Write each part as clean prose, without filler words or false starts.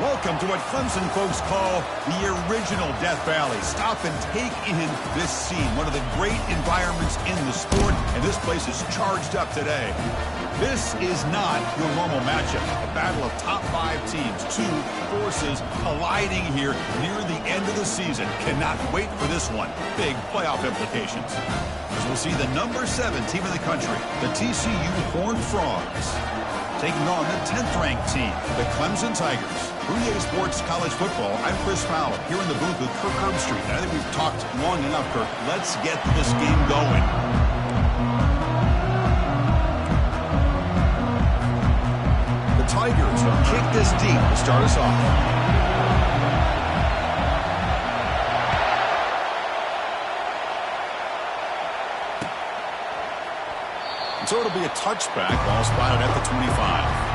Welcome to what Clemson folks call the original Death Valley. Stop and take in this scene, one of the great environments in the sport, and this place is charged up today. This is not your normal matchup, a battle of top 5 teams, 2 forces colliding here near the end of the season. Cannot wait for this one. Big playoff implications. As we'll see the number 7 team in the country, the TCU Horned Frogs, taking on the 10th-ranked team, the Clemson Tigers. EA Sports College Football, I'm Chris Fowler, here in the booth with Kirk Herbstreit. I think we've talked long enough, Kirk. Let's get this game going. The Tigers will kick this deep to start us off. And so it'll be a touchback, ball spotted at the 25.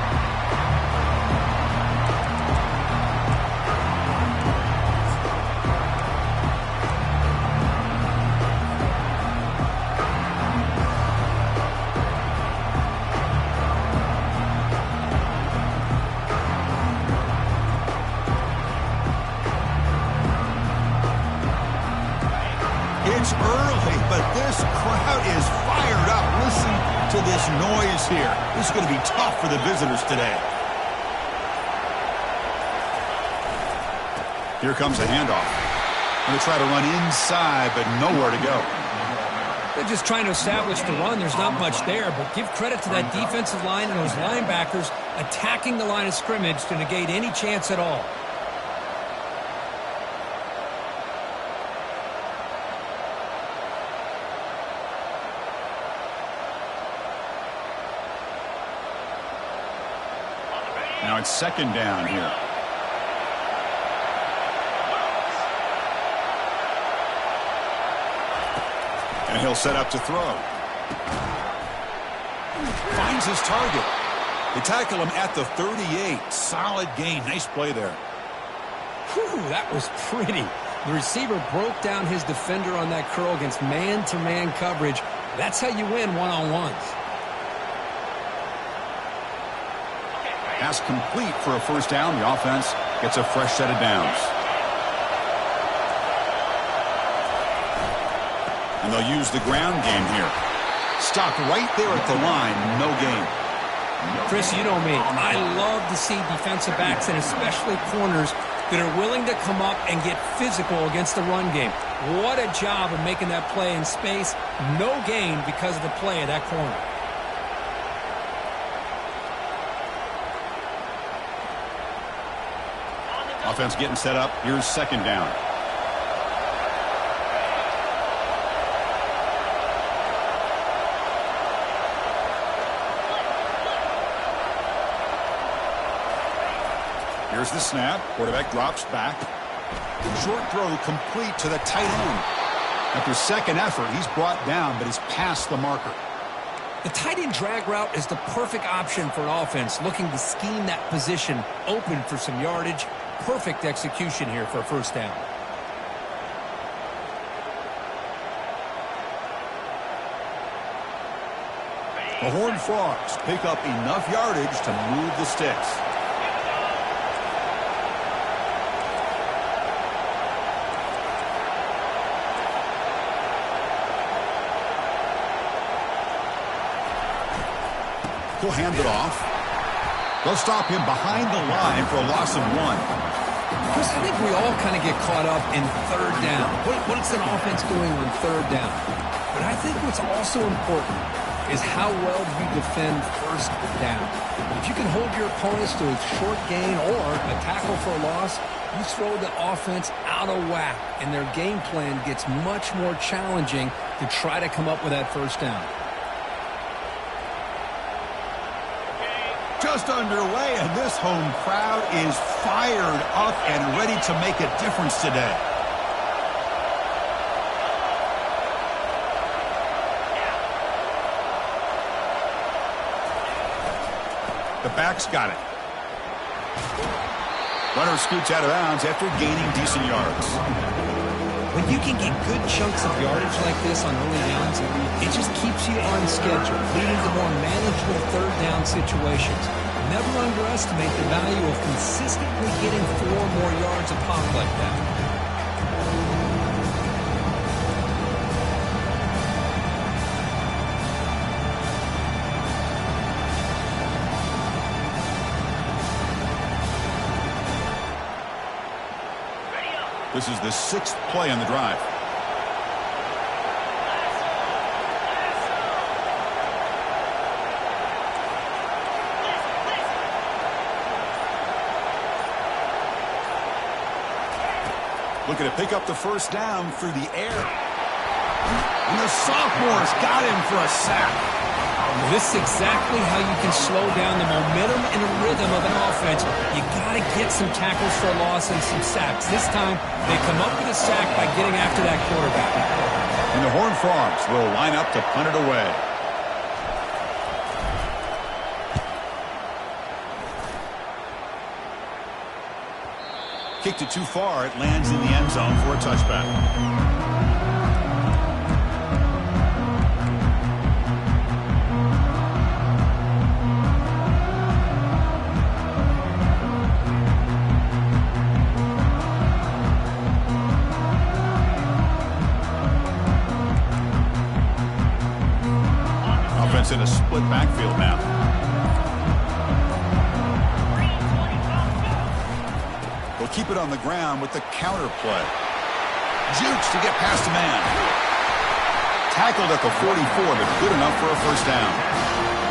It's early, but this crowd is fired up. Listen to this noise here. This is going to be tough for the visitors today. Here comes a handoff. Going to try to run inside, but nowhere to go. They're just trying to establish the run. There's not much there, but give credit to that defensive line and those linebackers attacking the line of scrimmage to negate any chance at all. Now it's second down here. And he'll set up to throw. Finds his target. They tackle him at the 38. Solid gain. Nice play there. Whew, that was pretty. The receiver broke down his defender on that curl against man-to-man coverage. That's how you win one-on-ones. Pass complete for a first down. The offense gets a fresh set of downs. And they'll use the ground game here. Stopped right there at the line. No gain. Chris, you know me. I love to see defensive backs and especially corners that are willing to come up and get physical against the run game. What a job of making that play in space. No gain because of the play of that corner. Offense getting set up. Here's second down. Here's the snap. Quarterback drops back. Short throw complete to the tight end. After second effort, he's brought down, but he's past the marker. The tight end drag route is the perfect option for an offense looking to scheme that position open for some yardage. Perfect execution here for a first down. The Horned Frogs pick up enough yardage to move the sticks. He'll hand it off. They'll stop him behind the line for a loss of 1. Chris, I think we all kind of get caught up in third down. What's an offense doing on third down? But I think what's also important is how well do you defend first down. If you can hold your opponents to a short gain or a tackle for a loss, you throw the offense out of whack, and their game plan gets much more challenging to try to come up with that first down. Just underway, and this home crowd is fired up and ready to make a difference today. The back's got it. Runner scoots out of bounds after gaining decent yards. When you can get good chunks of yardage like this on early downs, it just keeps you on schedule, leading to more manageable third down situations. never underestimate the value of consistently getting 4 more yards a pop like that. This is the 6th play on the drive. Looking to pick up the first down through the air. And the sophomore's got him for a sack. This is exactly how you can slow down the momentum and the rhythm of an offense. You got to get some tackles for a loss and some sacks. This time, they come up with a sack by getting after that quarterback. And the Horned Frogs will line up to punt it away. Kicked it too far. It lands in the end zone for a touchback. Offense in a split backfield now. They'll keep it on the ground with the counter play. Jukes to get past a man. Tackled at the 44, but good enough for a first down.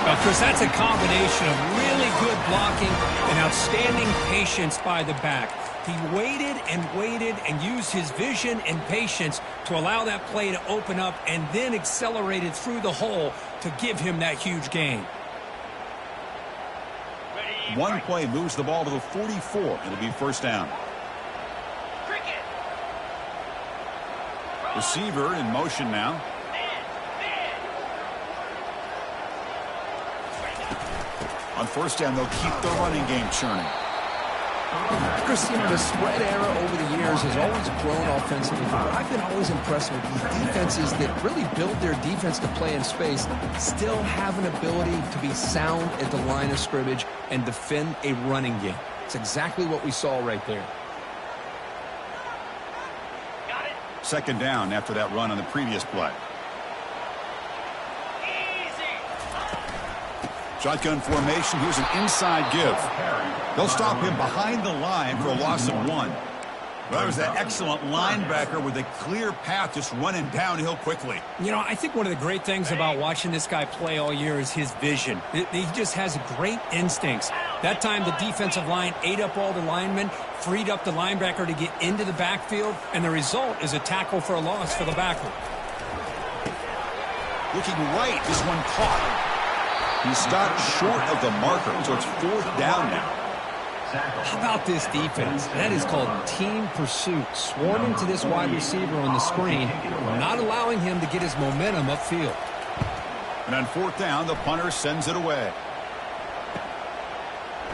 Well, Chris, that's a combination of really good blocking and outstanding patience by the back. He waited and used his vision and patience to allow that play to open up and then accelerated through the hole to give him that huge gain. One play moves the ball to the 44. It'll be first down. Receiver in motion now. On first down, they'll keep the running game churning. Chris, the spread era over the years has always grown offensively, but I've been always impressed with these defenses that really build their defense to play in space, still have an ability to be sound at the line of scrimmage and defend a running game. It's exactly what we saw right there. Second down after that run on the previous play. Shotgun formation. Here's an inside give. They'll stop him behind the line for a loss of 1. Well, there's that excellent linebacker with a clear path just running downhill quickly. I think one of the great things about watching this guy play all year is his vision. He just has great instincts. That time the defensive line ate up all the linemen, freed up the linebacker to get into the backfield, and the result is a tackle for a loss for the backer. Looking right, this one caught. He stopped short of the marker, so it's fourth down now. How about this defense? That is called team pursuit. Swarming to this wide receiver on the screen, not allowing him to get his momentum upfield. And on fourth down, the punter sends it away.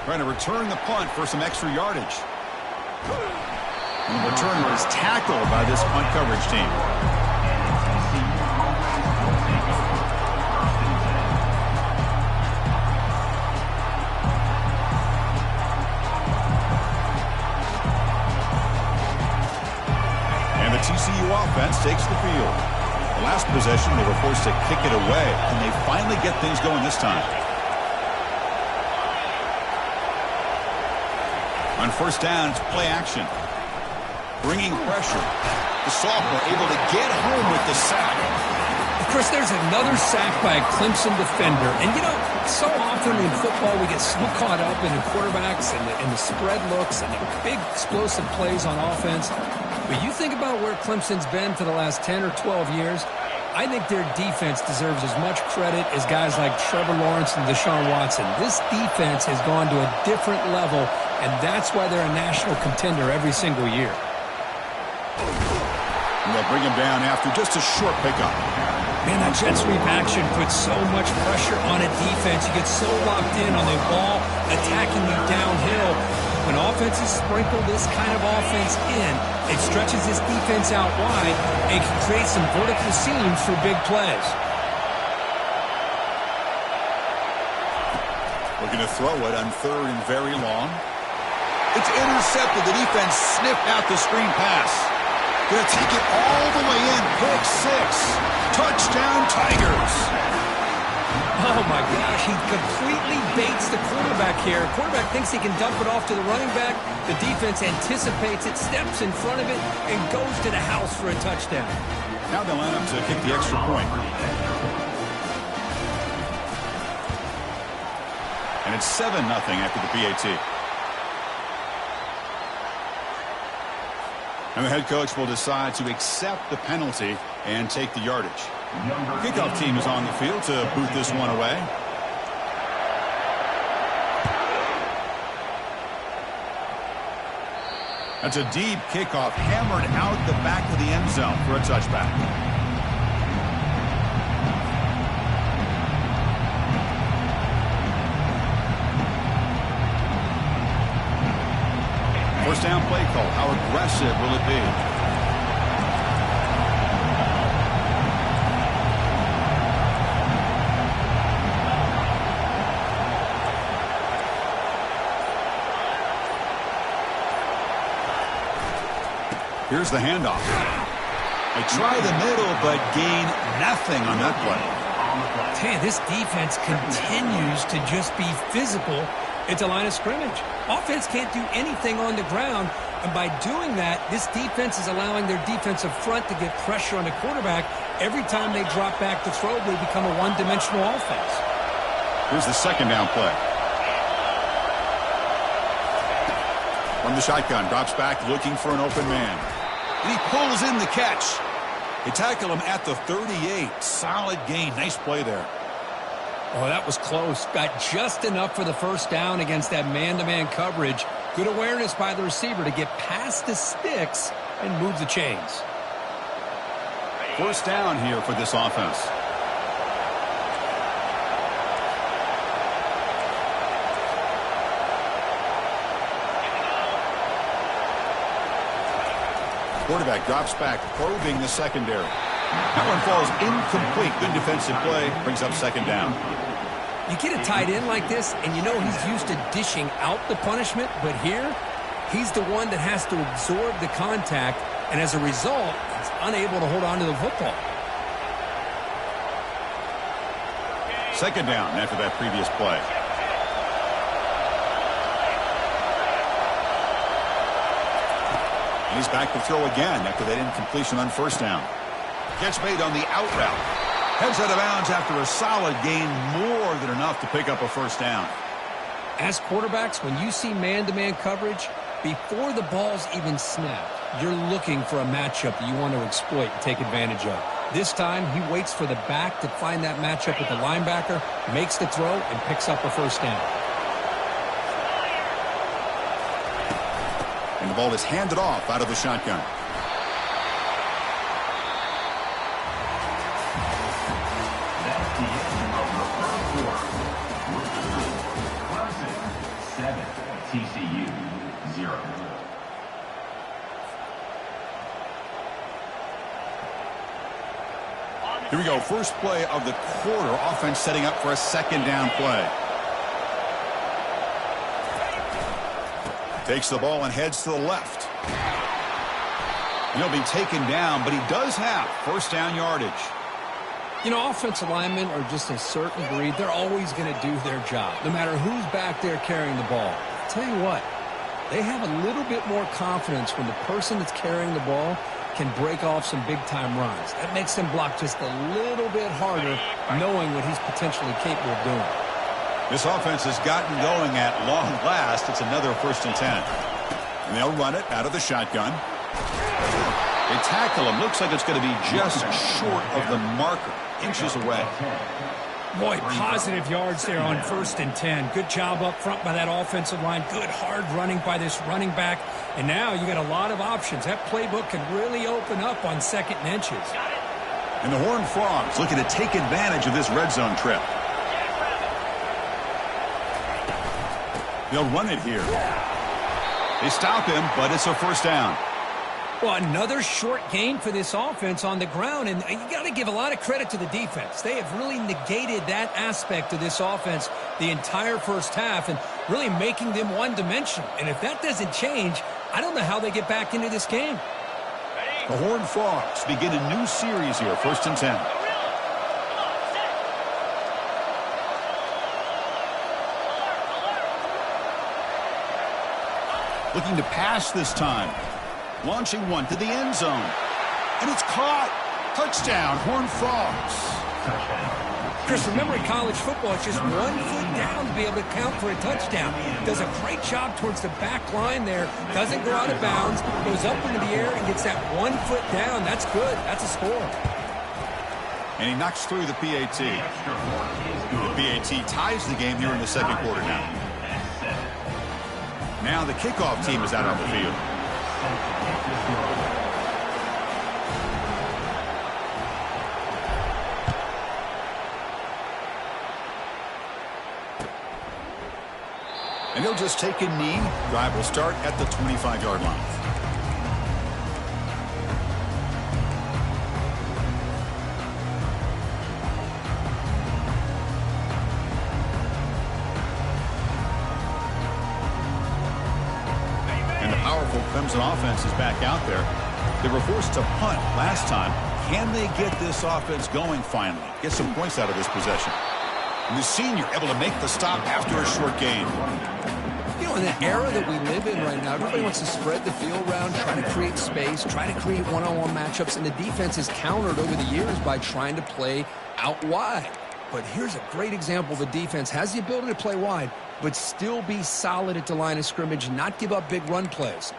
Trying to return the punt for some extra yardage. And the returner is tackled by this punt coverage team. TCU offense takes the field. The last possession, they were forced to kick it away, and they finally get things going this time. On first down, it's play action. Bringing pressure. The sophomore able to get home with the sack. Chris, there's another sack by a Clemson defender. And, so often in football we get so caught up in the quarterbacks and the spread looks and the big explosive plays on offense. But you think about where Clemson's been for the last 10 or 12 years, I think their defense deserves as much credit as guys like Trevor Lawrence and Deshaun Watson. This defense has gone to a different level, and that's why they're a national contender every single year. And they'll bring him down after just a short pickup. Man, that jet sweep action puts so much pressure on a defense. You get so locked in on the ball attacking you downhill. When offenses sprinkle this kind of offense in, it stretches this defense out wide and can create some vertical seams for big plays. Well, Looking to throw it on 3rd and very long. It's intercepted. The defense sniffed out the screen pass. Going to take it all the way in. Pick 6. Touchdown, Tigers. Oh, my gosh. He completely baits the quarterback here. Quarterback thinks he can dump it off to the running back. The defense anticipates it, steps in front of it, and goes to the house for a touchdown. Now they'll line up to kick the extra point. And it's 7-0 after the PAT. And the head coach will decide to accept the penalty and take the yardage. Kickoff team is on the field to boot this one away. That's a deep kickoff, hammered out the back of the end zone for a touchback. First down play call. How aggressive will it be? Here's the handoff. They try the middle, but gain nothing on that play. Man, this defense continues to just be physical at the line of scrimmage. Offense can't do anything on the ground, and by doing that, this defense is allowing their defensive front to get pressure on the quarterback. Every time they drop back to throw, they become a one-dimensional offense. Here's the second down play. From the shotgun, drops back looking for an open man. And he pulls in the catch. They tackle him at the 38. Solid gain. Nice play there. Oh, that was close. Got just enough for the first down against that man-to-man coverage. Good awareness by the receiver to get past the sticks and move the chains. First down here for this offense. Quarterback drops back, probing the secondary. That one falls incomplete. Good defensive play. Brings up second down. You get a tight end like this, and you know he's used to dishing out the punishment, but here, he's the one that has to absorb the contact, and as a result, he's unable to hold on to the football. Second down after that previous play. And he's back to throw again after that incompletion on first down. Catch made on the out route. Heads out of bounds after a solid gain, more than enough to pick up a first down. As quarterbacks, when you see man-to-man coverage, before the ball's even snapped, you're looking for a matchup that you want to exploit and take advantage of. This time, he waits for the back to find that matchup with the linebacker, makes the throw, and picks up a first down. And the ball is handed off out of the shotgun. That's the end of the first quarter. Clemson 7, TCU 0. Here we go. First play of the quarter. Offense setting up for a second down play. Takes the ball and heads to the left. He'll be taken down, but he does have first down yardage. You know, offensive linemen are just a certain breed. They're always going to do their job, no matter who's back there carrying the ball. I'll tell you what, they have a little bit more confidence when the person that's carrying the ball can break off some big-time runs. That makes them block just a little bit harder, knowing what he's potentially capable of doing. This offense has gotten going at long last. It's another 1st and 10. And they'll run it out of the shotgun. They tackle him. Looks like it's going to be just short of the marker. Inches away. Boy, positive yards there on 1st and 10. Good job up front by that offensive line. Good hard running by this running back. And now you got a lot of options. That playbook can really open up on 2nd and inches. And the Horned Frogs looking to take advantage of this red zone trip. They'll run it here. They stop him, but it's a first down. Well, another short gain for this offense on the ground, and you got to give a lot of credit to the defense. They have really negated that aspect of this offense the entire first half and really making them one-dimensional. And if that doesn't change, I don't know how they get back into this game. The Horned Frogs begin a new series here, 1st and 10. Looking to pass this time. Launching one to the end zone. And it's caught. Touchdown, Horned Frogs. Chris, remember in college football, it's just 1 foot down to be able to count for a touchdown. Does a great job towards the back line there. Doesn't go out of bounds. Goes up into the air and gets that 1 foot down. That's good. That's a score. And he knocks through the PAT. The PAT ties the game here in the second quarter now. Now the kickoff team is out on the field. And he'll just take a knee. Drive will start at the 25-yard line. And the powerful Clemson offense is back out there. They were forced to punt last time. Can they get this offense going finally? Get some points out of this possession. And the senior able to make the stop after a short gain. You know, in the era that we live in right now, everybody wants to spread the field around, try to create space, try to create one-on-one matchups, and the defense is countered over the years by trying to play out wide. But here's a great example. The defense has the ability to play wide, but still be solid at the line of scrimmage, not give up big run plays.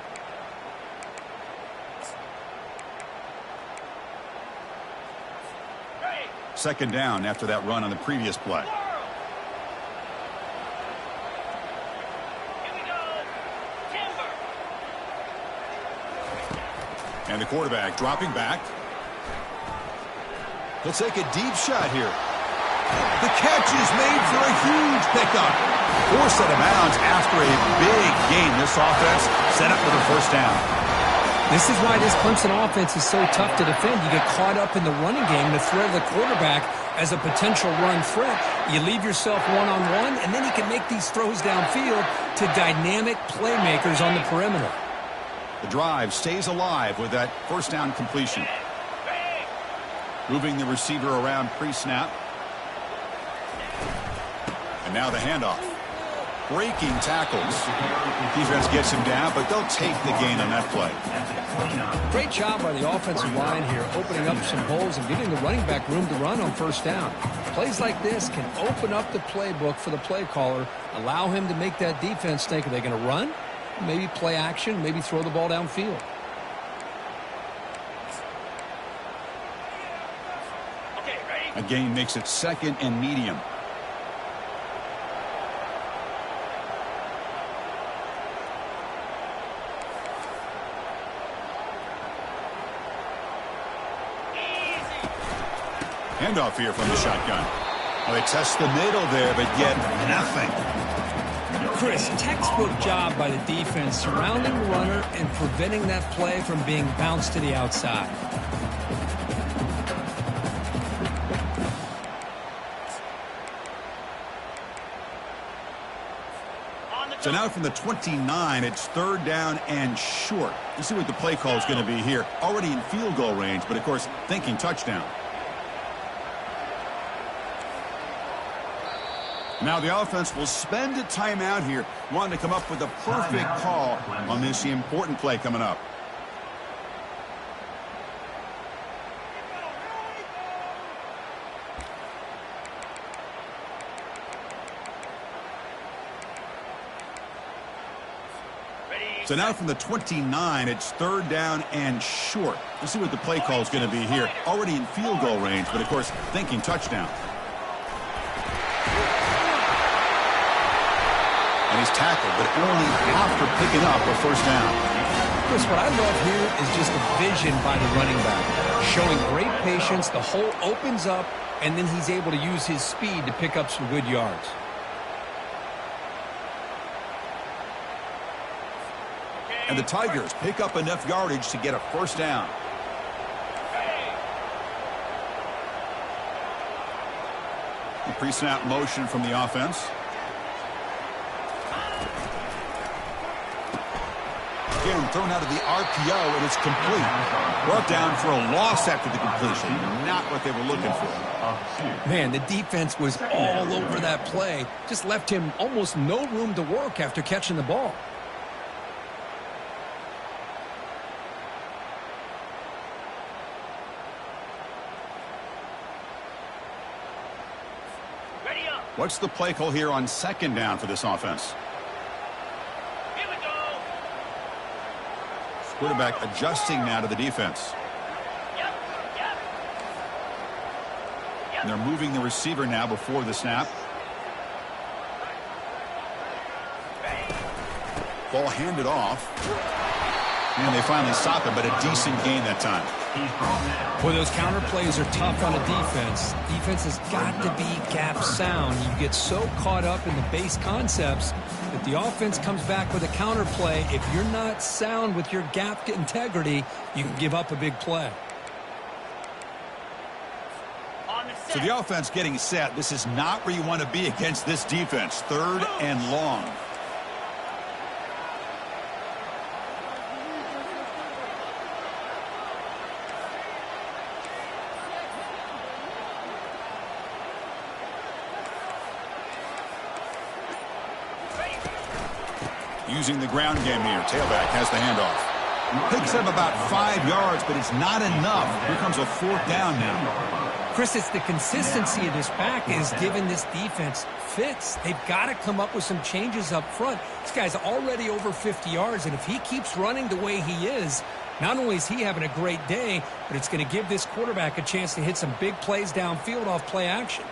Second down after that run on the previous play. And the quarterback dropping back. He'll take a deep shot here. The catch is made for a huge pickup. Forced out of bounds after a big gain. This offense set up for the first down. This is why this Clemson offense is so tough to defend. You get caught up in the running game, the threat of the quarterback as a potential run threat. You leave yourself one-on-one, and then you can make these throws downfield to dynamic playmakers on the perimeter. The drive stays alive with that first down completion. Moving the receiver around pre-snap. And now the handoff. Breaking tackles. Defense gets him down, but they'll take the gain on that play. Great job by the offensive line here, opening up some holes and giving the running back room to run on first down. Plays like this can open up the playbook for the play caller, allow him to make that defense think, are they going to run? Maybe play action, maybe throw the ball downfield. A gain makes it second and medium. Handoff here from the shotgun. Well, they test the middle there, but get nothing. Chris, textbook job by the defense surrounding the runner and preventing that play from being bounced to the outside. So now from the 29, it's third down and short. Let's see what the play call is going to be here. Already in field goal range, but of course thinking touchdown. Now the offense will spend a timeout here, wanting to come up with a perfect call on this important play coming up. So now from the 29, it's third down and short. Let's see what the play call is going to be here. Already in field goal range, but of course thinking touchdown. And he's tackled, but only after picking up a first down. Chris, what I love here is just the vision by the running back. Showing great patience, the hole opens up, and then he's able to use his speed to pick up some good yards. And the Tigers pick up enough yardage to get a first down. The pre-snap motion from the offense. Again, thrown out of the RPO, and it's complete. Brought down for a loss after the completion. Not what they were looking for. Man, the defense was all over that play. Just left him almost no room to work after catching the ball. What's the play call here on second down for this offense? Here we go. Quarterback adjusting now to the defense. Yep. And they're moving the receiver now before the snap. Ball handed off. And they finally stop it, but a decent gain that time. Boy, those counter plays are tough on a defense. Defense has got to be gap sound. You get so caught up in the base concepts that the offense comes back with a counter play. If you're not sound with your gap integrity, you can give up a big play. So the offense getting set. This is not where you want to be against this defense. Third and long. Using the ground game here. Tailback has the handoff. Picks up about 5 yards, but it's not enough. Here comes a fourth down now. Chris, it's the consistency of this back is giving this defense fits. They've got to come up with some changes up front. This guy's already over 50 yards, and if he keeps running the way he is, not only is he having a great day, but it's going to give this quarterback a chance to hit some big plays downfield off play action.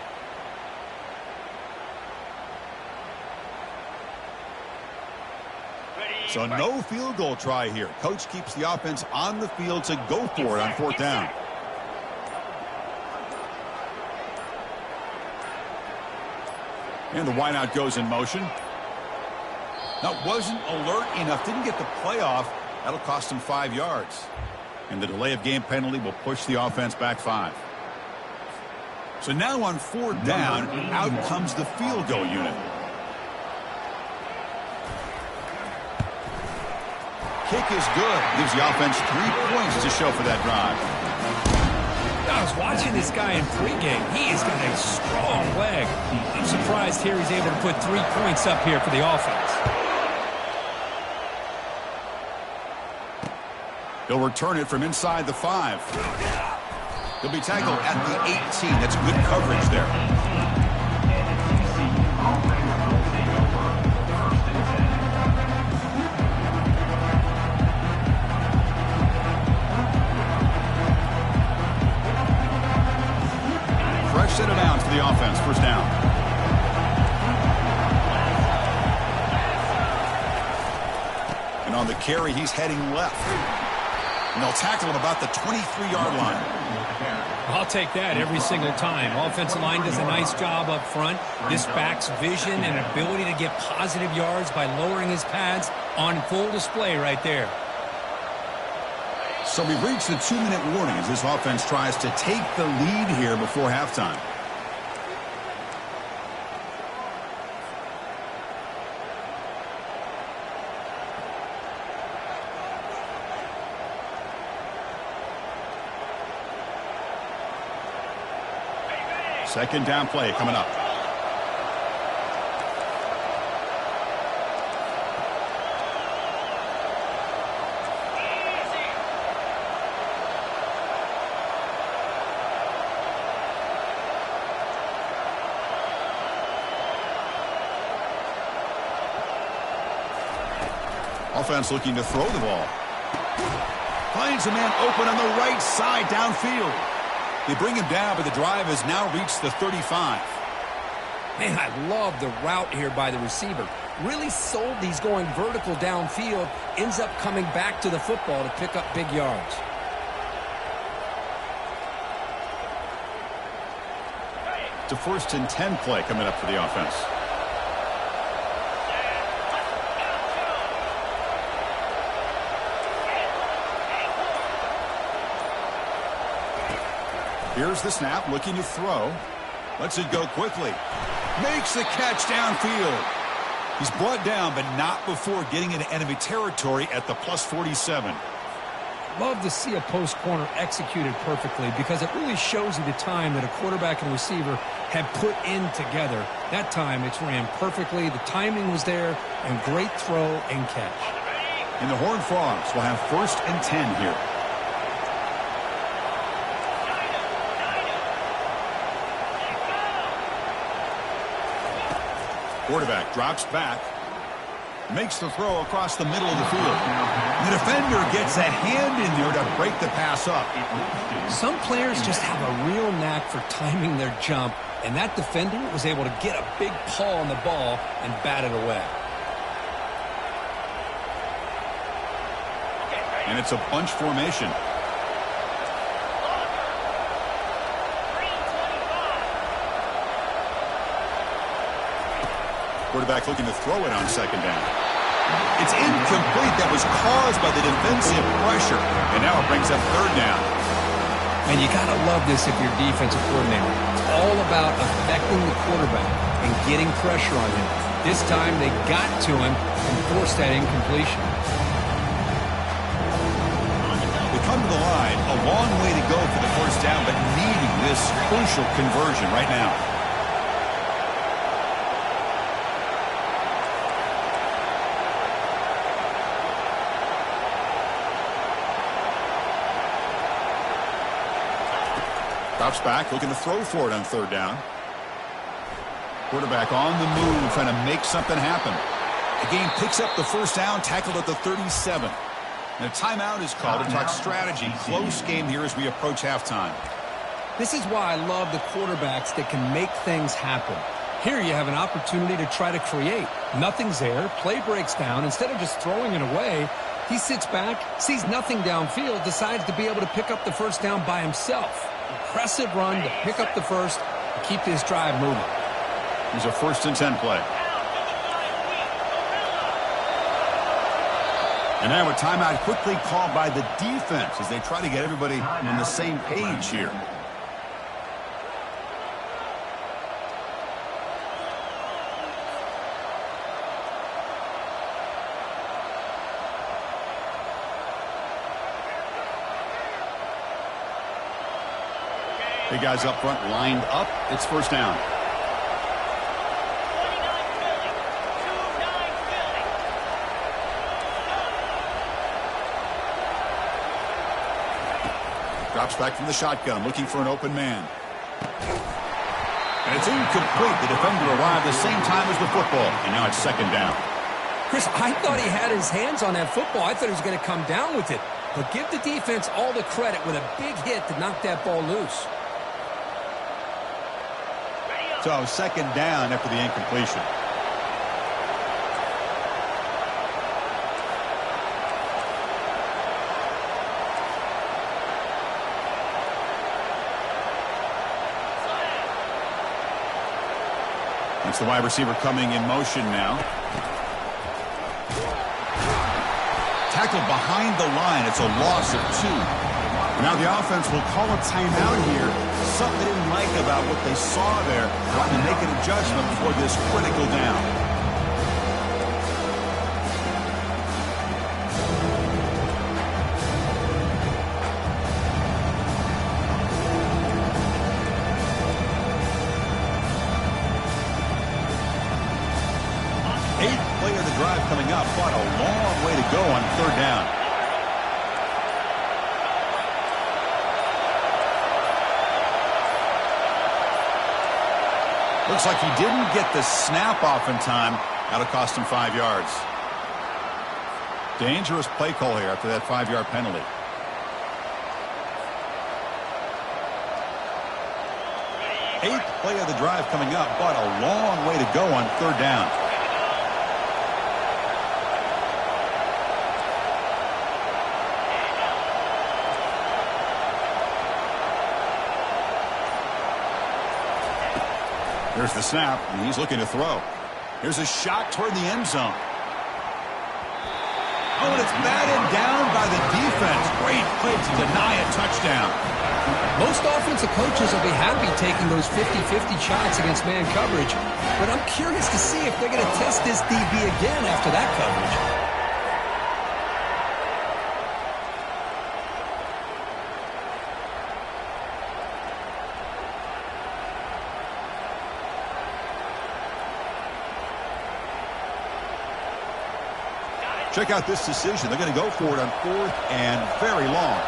So no field goal try here. Coach keeps the offense on the field to go for it on fourth down. And the wideout goes in motion. That wasn't alert enough. Didn't get the play off. That'll cost him 5 yards. And the delay of game penalty will push the offense back 5. So now on fourth down, out comes the field goal unit. Kick is good. Gives the offense 3 points to show for that drive. I was watching this guy in pregame. He has got a strong leg. I'm surprised here he's able to put 3 points up here for the offense. He'll return it from inside the 5. He'll be tackled at the 18. That's good coverage there. Set it down for the offense. First down. And on the carry, he's heading left. And they'll tackle him about the 23-yard line. I'll take that every single time. Offensive line does a nice job up front. This back's vision and ability to get positive yards by lowering his pads on full display right there. So we've reached the 2-minute warning as this offense tries to take the lead here before halftime. Second down play coming up. Offense looking to throw the ball. Finds a man open on the right side downfield. They bring him down, but the drive has now reached the 35. Man, I love the route here by the receiver. Really sold these going vertical downfield. Ends up coming back to the football to pick up big yards. It's a 1st and 10 play coming up for the offense. . 2. Here's the snap, looking to throw. Lets it go quickly. Makes the catch downfield. He's brought down, but not before getting into enemy territory at the +47. Love to see a post corner executed perfectly because it really shows you the time that a quarterback and receiver have put in together. That time it's ran perfectly. The timing was there, and great throw and catch. And the Horned Frogs will have 1st and 10 here. Quarterback drops back. Makes the throw across the middle of the field. The defender gets a hand in there to break the pass up. Some players just have a real knack for timing their jump, and that defender was able to get a big paw on the ball and bat it away. And it's a bunch formation. Quarterback looking to throw it on 2nd down. It's incomplete. That was caused by the defensive pressure. And now it brings up 3rd down. And you got to love this if you're defensive coordinator. It's all about affecting the quarterback and getting pressure on him. This time they got to him and forced that incompletion. They come to the line. A long way to go for the 1st down, but needing this crucial conversion right now. Drops back, looking to throw for it on 3rd down. Quarterback on the move, trying to make something happen. The game picks up the 1st down, tackled at the 37. And a timeout is called to talk strategy. Close game here as we approach halftime. This is why I love the quarterbacks that can make things happen. Here you have an opportunity to try to create. Nothing's there. Play breaks down. Instead of just throwing it away, he sits back, sees nothing downfield, decides to be able to pick up the 1st down by himself. Impressive run to pick up the 1st and keep this drive moving. Here's a 1st and 10 play. And now a timeout quickly called by the defense as they try to get everybody on the same page here. Big guys up front lined up. It's 1st down. Drops back from the shotgun, looking for an open man. And it's incomplete. The defender arrived the same time as the football. And now it's 2nd down. Chris, I thought he had his hands on that football. I thought he was going to come down with it. But give the defense all the credit with a big hit to knock that ball loose. So 2nd down after the incompletion. It's the wide receiver coming in motion now. Tackled behind the line. It's a loss of 2. Now the offense will call a timeout here. Something they didn't like about what they saw there. Trying to make an adjustment for this critical down. Drive coming up, but a long way to go on 3rd down. Looks like he didn't get the snap off in time. That'll cost him 5 yards. Dangerous play call here after that 5-yard penalty. Eighth play of the drive coming up, but a long way to go on 3rd down. Here's the snap, and he's looking to throw. Here's a shot toward the end zone. Oh, and it's batted down by the defense. Great play to deny a touchdown. Most offensive coaches will be happy taking those 50-50 shots against man coverage, but I'm curious to see if they're going to test this DB again after that coverage. Check out this decision. They're going to go for it on 4th and very long.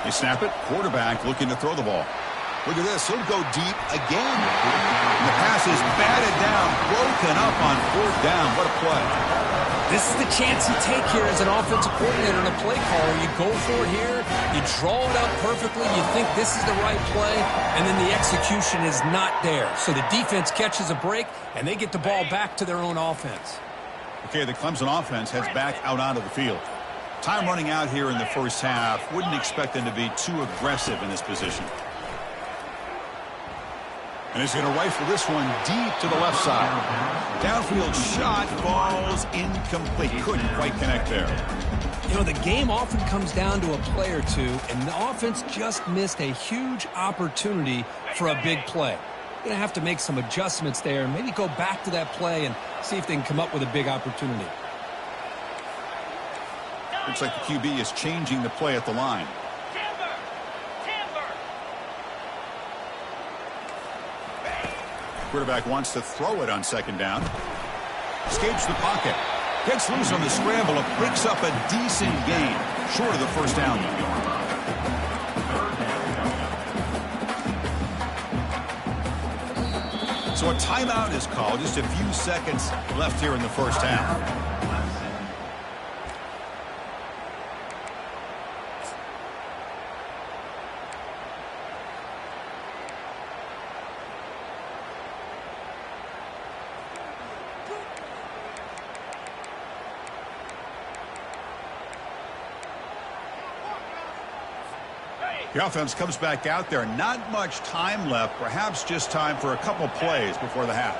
They snap it. Quarterback looking to throw the ball. Look at this. He'll go deep again. And the pass is batted down, broken up on 4th down. What a play. This is the chance you take here as an offensive coordinator and a play caller. You go for it here. You draw it up perfectly. You think this is the right play, and then the execution is not there. So the defense catches a break, and they get the ball back to their own offense. Okay, the Clemson offense heads back out onto the field. Time running out here in the first half. Wouldn't expect them to be too aggressive in this position. And he's going to rifle this one deep to the left side. Downfield shot falls incomplete. Couldn't quite connect there. You know, the game often comes down to a play or two, and the offense just missed a huge opportunity for a big play. Going to have to make some adjustments there and maybe go back to that play and see if they can come up with a big opportunity. Looks like the QB is changing the play at the line. Quarterback wants to throw it on 2nd down. Escapes the pocket. Gets loose on the scramble and picks up a decent gain. Short of the first down. So a timeout is called. Just a few seconds left here in the first half. The offense comes back out there. Not much time left. Perhaps just time for a couple plays before the half.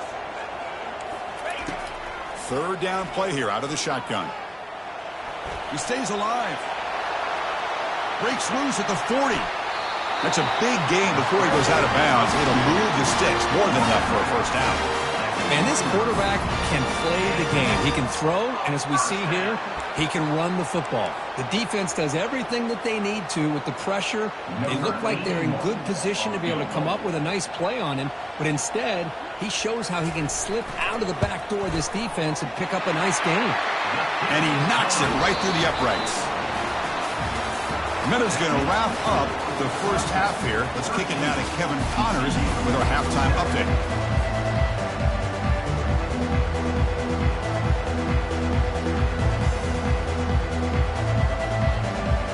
3rd down play here out of the shotgun. He stays alive. Breaks loose at the 40. That's a big gain before he goes out of bounds. It'll move the sticks. More than enough for a first down. And this quarterback can play the game. He can throw, and as we see here, he can run the football. The defense does everything that they need to with the pressure. They look like they're in good position to be able to come up with a nice play on him, but instead, he shows how he can slip out of the back door of this defense and pick up a nice gain. And he knocks it right through the uprights. Meadows going to wrap up the first half here. Let's kick it down to Kevin Connors with our halftime update.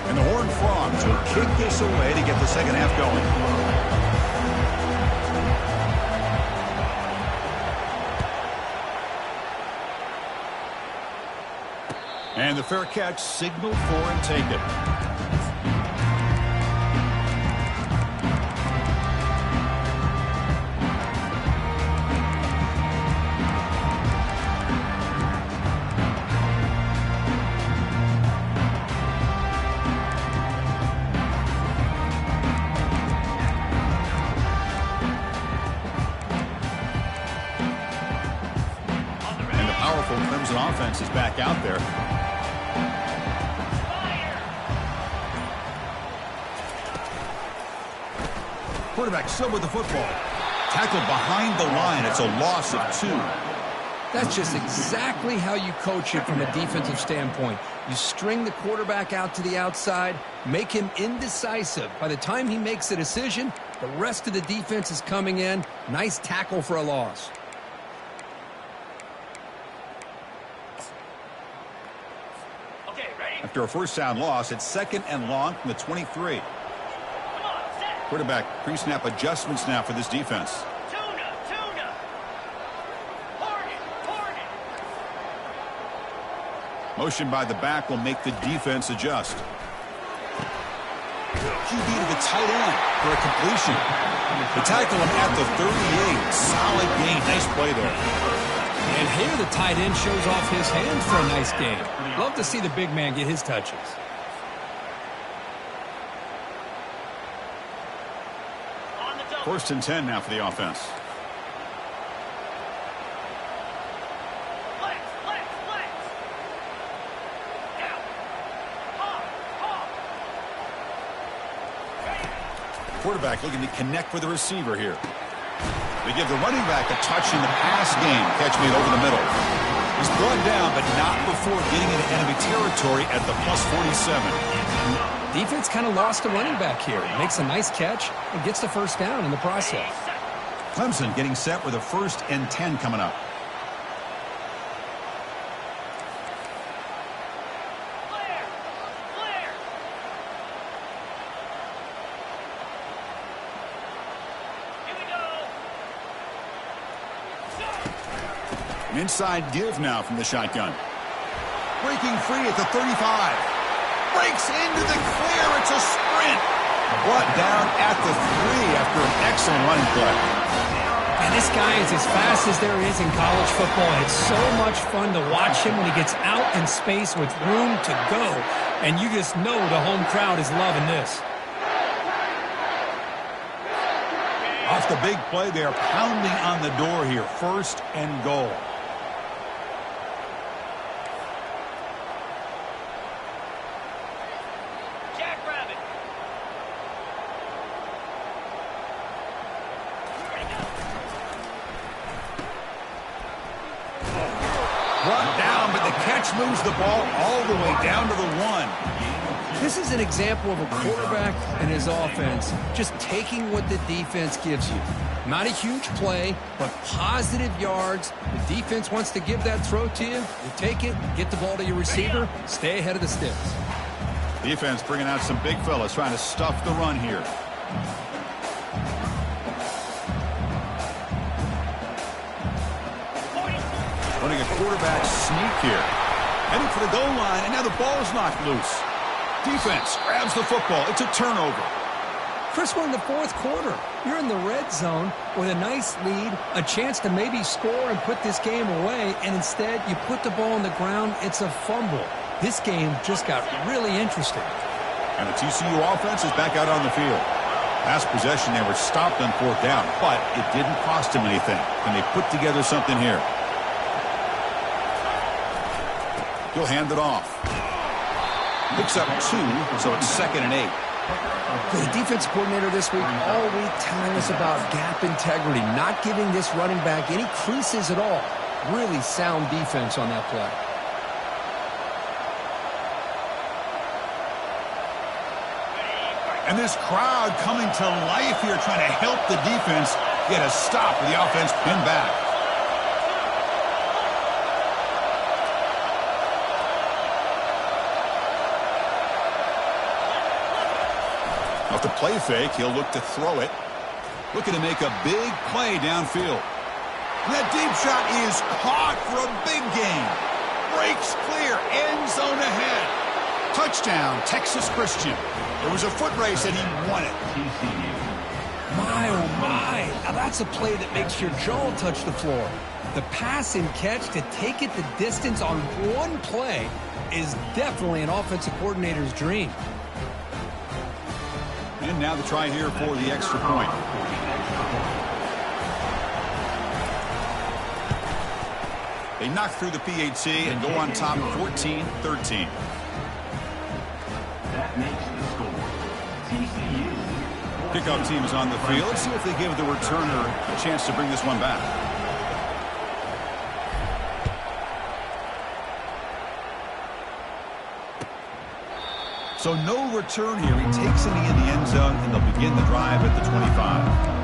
And the Horned Frogs will kick this away to get the second half going. And the fair catch signaled for and take it. Clemson offense is back out there. Quarterback still with the football. Tackled behind the line. It's a loss of 2. That's just exactly how you coach it from a defensive standpoint. You string the quarterback out to the outside, make him indecisive. By the time he makes a decision, the rest of the defense is coming in. Nice tackle for a loss. After a first down loss, it's 2nd and long from the 23. Quarterback pre-snap adjustments now for this defense. Motion by the back will make the defense adjust. QB to the tight end for a completion. They tackle him at the 38. Solid gain. Nice play there. And here the tight end shows off his hands for a nice game. Love to see the big man get his touches. First and 10 now for the offense. Quarterback looking to connect with the receiver here. They give the running back a touch in the pass game. Catch made over the middle. He's brought down, but not before getting into enemy territory at the plus 47. Defense kind of lost the running back here. Makes a nice catch and gets the first down in the process. Clemson getting set with a 1st and 10 coming up. An inside give now from the shotgun. Breaking free at the 35. Breaks into the clear. It's a sprint. Brought down at the 3 after an excellent running play. And this guy is as fast as there is in college football. It's so much fun to watch him when he gets out in space with room to go. And you just know the home crowd is loving this. Off the big play, they are pounding on the door here. 1st and goal. Brought down, but the catch moves the ball all the way down to the 1. This is an example of a quarterback and his offense just taking what the defense gives you. Not a huge play, but positive yards. The defense wants to give that throw to you. You take it, get the ball to your receiver, stay ahead of the sticks. Defense bringing out some big fellas trying to stuff the run here. Running a quarterback sneak here. Heading for the goal line, and now the ball is knocked loose. Defense grabs the football. It's a turnover. Chris, we're in the 4th quarter. You're in the red zone with a nice lead, a chance to maybe score and put this game away, and instead you put the ball on the ground. It's a fumble. This game just got really interesting. And the TCU offense is back out on the field. Last possession, they were stopped on 4th down, but it didn't cost them anything. And they put together something here. He'll hand it off. Picks up 2, so it's 2nd and 8. The defense coordinator this week all week telling us about gap integrity, not giving this running back any creases at all. Really sound defense on that play. And this crowd coming to life here, trying to help the defense get a stop with the offense pinned back. Off the play fake, he'll look to throw it. Looking to make a big play downfield. And that deep shot is caught for a big gain. Breaks clear, end zone ahead. Touchdown, Texas Christian. There was a foot race and he won it. My, oh my. Now that's a play that makes your jaw touch the floor. The pass and catch to take it the distance on one play is definitely an offensive coordinator's dream. And now the try here for the extra point. They knock through the PAT and go on top 14-13. That makes the score. TCU. Kickoff team is on the field. Let's see if they give the returner a chance to bring this one back. So no return here. He takes it in the end zone, and they'll begin the drive at the 25.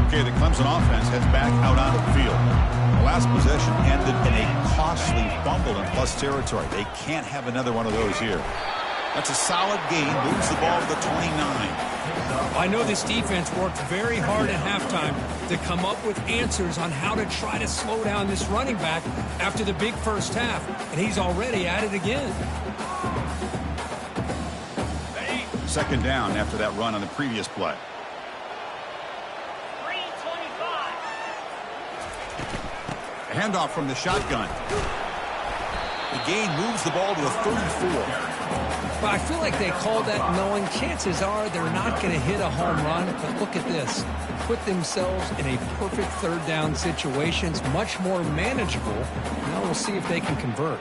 Okay, the Clemson offense heads back out onto the field. The last possession ended in a costly fumble in plus territory. They can't have another one of those here. That's a solid gain. Moves the ball to the 29. I know this defense worked very hard at halftime to come up with answers on how to try to slow down this running back after the big first half, and he's already at it again. Second down after that run on the previous play. 3:25. A handoff from the shotgun. The gain moves the ball to the 34. But I feel like they called that knowing chances are they're not going to hit a home run. But look at this. Put themselves in a perfect third down situation. It's much more manageable. Now we'll see if they can convert.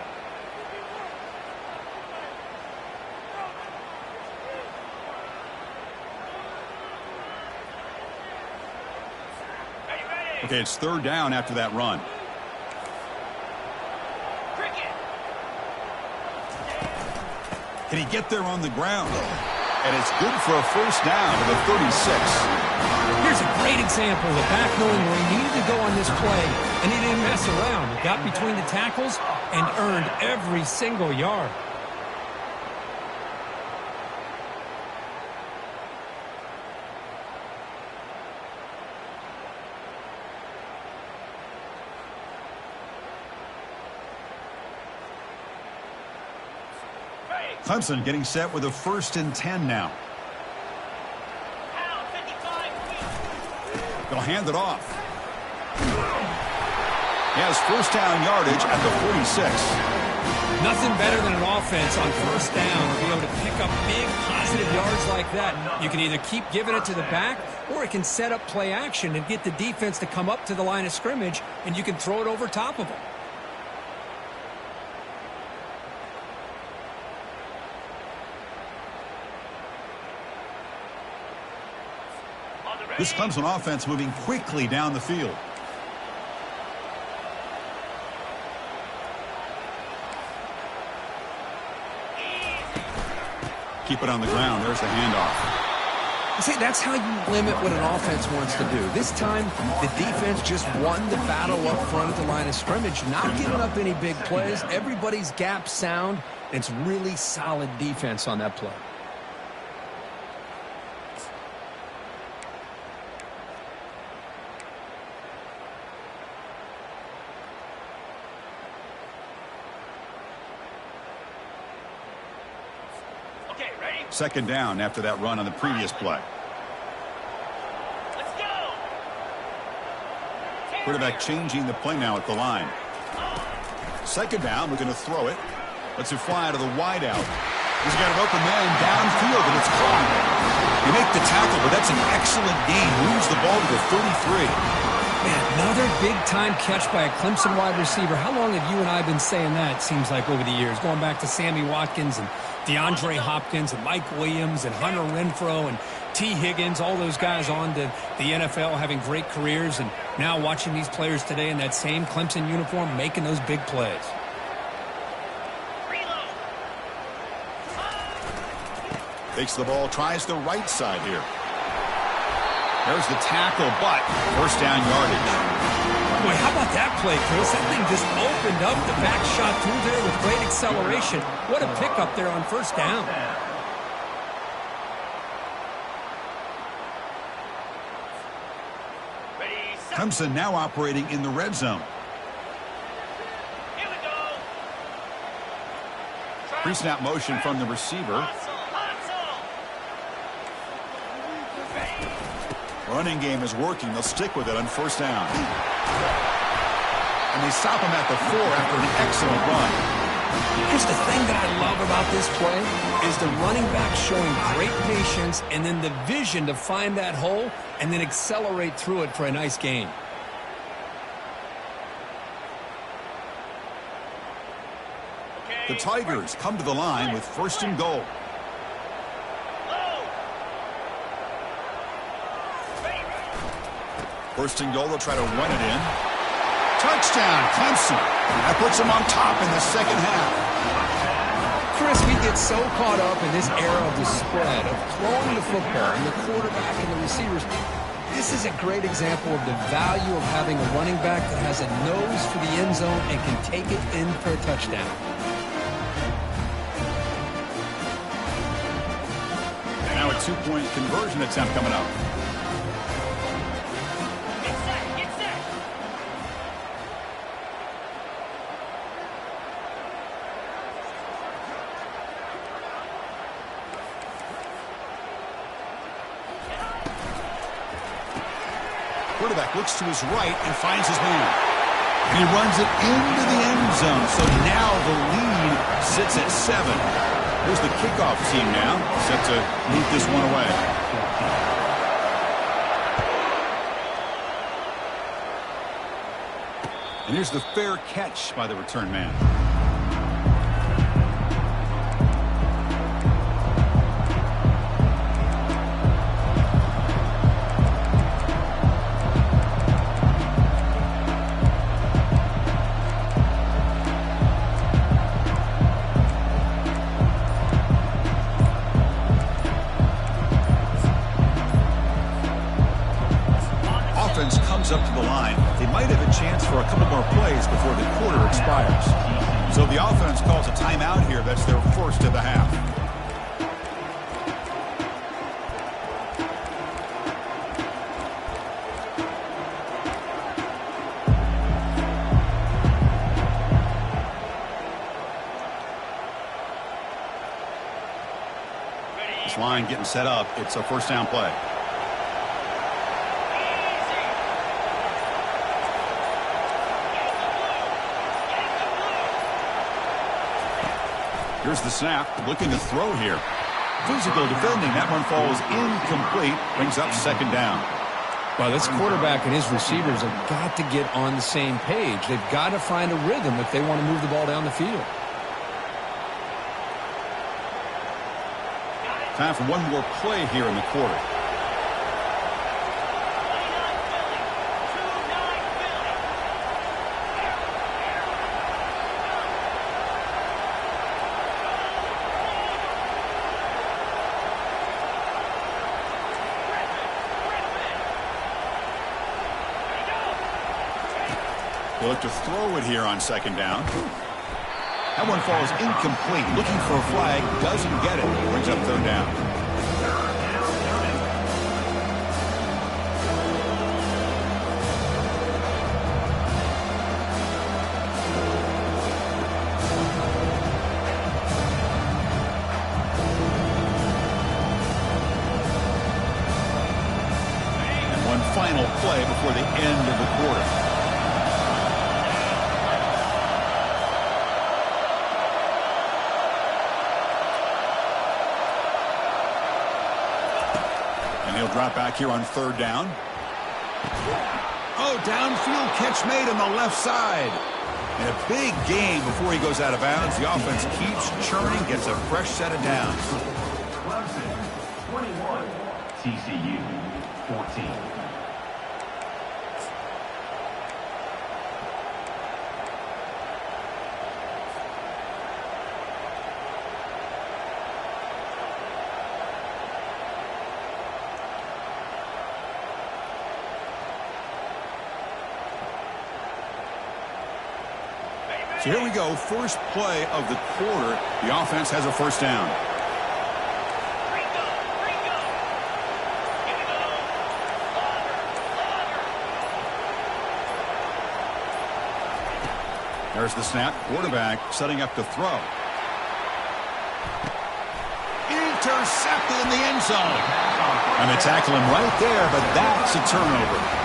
Okay, it's third down after that run. Can he get there on the ground? And it's good for a first down to the 36. Here's a great example of the back knowing where he needed to go on this play, and he didn't mess around. He got between the tackles and earned every single yard. Clemson getting set with a 1st and 10 now. They'll hand it off. He has first down yardage at the 46. Nothing better than an offense on first down to be able to pick up big positive yards like that. You can either keep giving it to the back, or it can set up play action and get the defense to come up to the line of scrimmage, and you can throw it over top of them. This Clemson offense moving quickly down the field. Keep it on the ground. There's the handoff. See, that's how you limit what an offense wants to do. This time, the defense just won the battle up front at the line of scrimmage, not giving up any big plays. Everybody's gap sound. It's really solid defense on that play. Second down after that run on the previous play. Let's go. Quarterback changing the play now at the line. Second down, we're going to throw it. Lets it fly out of the wideout. He's got an open man downfield, and it's caught. You make the tackle, but that's an excellent gain. Moves the ball to the 33. Man, another big-time catch by a Clemson wide receiver. How long have you and I been saying that, it seems like, over the years? Going back to Sammy Watkins and DeAndre Hopkins and Mike Williams and Hunter Renfrow and T. Higgins, all those guys on to the NFL having great careers, and now watching these players today in that same Clemson uniform making those big plays. Takes the ball, tries the right side here. There's the tackle, but first down yardage. Boy, how about that play, Chris? That thing just opened up. The back shot through there with great acceleration. What a pickup there on first down. Clemson now operating in the red zone. Here we go. Pre-snap motion from the receiver. Running game is working. They'll stick with it on first down. And they stop him at the 4 after an excellent run. Here's the thing that I love about this play is the running back showing great patience and then the vision to find that hole and then accelerate through it for a nice gain. The Tigers come to the line with first and goal. First and goal, they'll try to run it in. Touchdown, Clemson. That puts them on top in the second half. Chris, we get so caught up in this era of the spread, of throwing the football, and the quarterback and the receivers. This is a great example of the value of having a running back that has a nose for the end zone and can take it in for a touchdown. And now a two-point conversion attempt coming up. Quarterback looks to his right and finds his man. And he runs it into the end zone. So now the lead sits at 7. Here's the kickoff team now, set to move this one away. And here's the fair catch by the return man. Up to the line. They might have a chance for a couple more plays before the quarter expires. So the offense calls a timeout here. That's their first of the half. This line getting set up. It's a first down play. Here's the snap, looking to throw here. Physical defending, that one falls incomplete, brings up second down. Well, this quarterback and his receivers have got to get on the same page. They've got to find a rhythm if they want to move the ball down the field. Time for one more play here in the quarter. They look to throw it here on second down. That one falls incomplete. Looking for a flag. Doesn't get it. Brings up third down. And one final play before the end of the quarter. He'll drop back here on third down. Oh, downfield catch made on the left side. And a big gain before he goes out of bounds. The offense keeps churning, gets a fresh set of downs. Clemson 21, TCU 14. So here we go, first play of the quarter. The offense has a first down. There's the snap. Quarterback setting up to throw. Intercepted in the end zone. And they tackle him right there, but that's a turnover.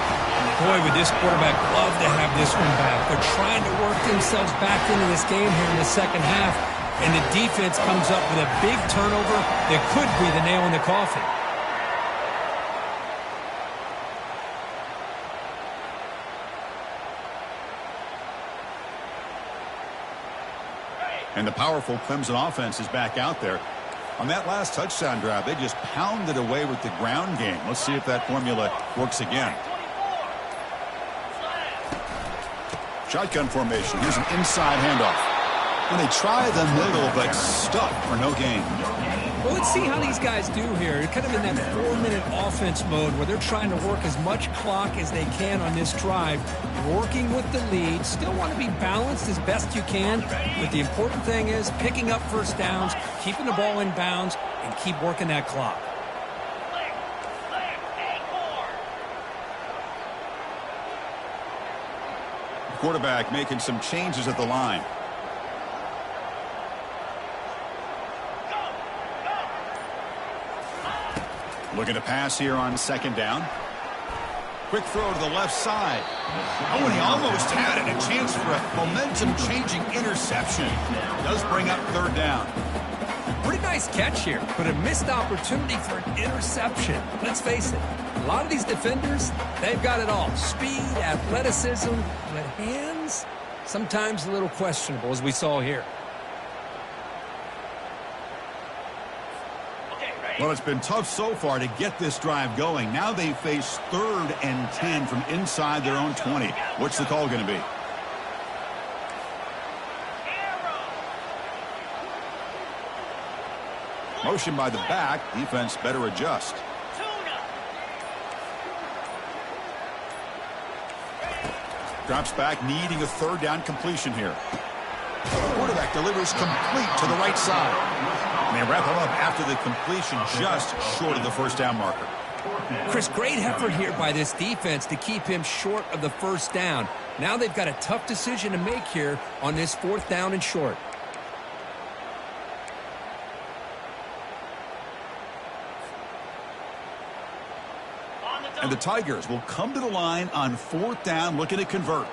Boy, would this quarterback love to have this one back. They're trying to work themselves back into this game here in the second half, and the defense comes up with a big turnover that could be the nail in the coffin. And the powerful Clemson offense is back out there. On that last touchdown drive, they just pounded away with the ground game. Let's see if that formula works again. Shotgun formation. Here's an inside handoff. And they try the middle, but stuck for no gain. Well, let's see how these guys do here. They're kind of in that 4-minute offense mode where they're trying to work as much clock as they can on this drive, working with the lead. Still want to be balanced as best you can, but the important thing is picking up first downs, keeping the ball in bounds, and keep working that clock. Quarterback making some changes at the line. Looking to pass here on second down. Quick throw to the left side. Oh, and he almost had it. A chance for a momentum-changing interception. Does bring up third down. Pretty nice catch here, but a missed opportunity for an interception. Let's face it, a lot of these defenders, they've got it all. Speed, athleticism, but hands, sometimes a little questionable, as we saw here. Well, it's been tough so far to get this drive going. Now they face 3rd and 10 from inside their own 20. What's the call going to be? Motion by the back. Defense better adjust. Drops back, needing a third down completion here. Quarterback delivers complete to the right side. And they wrap him up after the completion, just short of the first down marker. Chris, great effort here by this defense to keep him short of the first down. Now they've got a tough decision to make here on this 4th down and short. And the Tigers will come to the line on 4th down, looking to convert.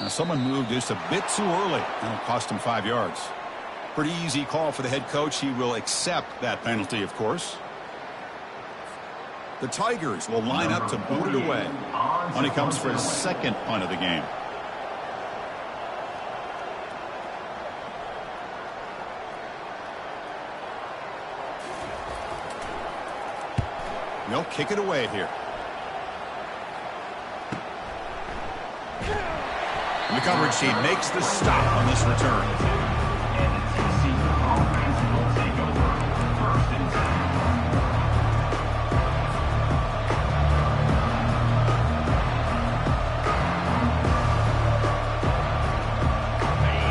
Now someone moved just a bit too early. That'll cost him 5 yards. Pretty easy call for the head coach. He will accept that penalty, of course. The Tigers will line up to boot it away when he comes for his 2nd punt of the game. They'll kick it away here. And the coverage team makes the stop on this return. And the TCU offense will take over 1st and 10.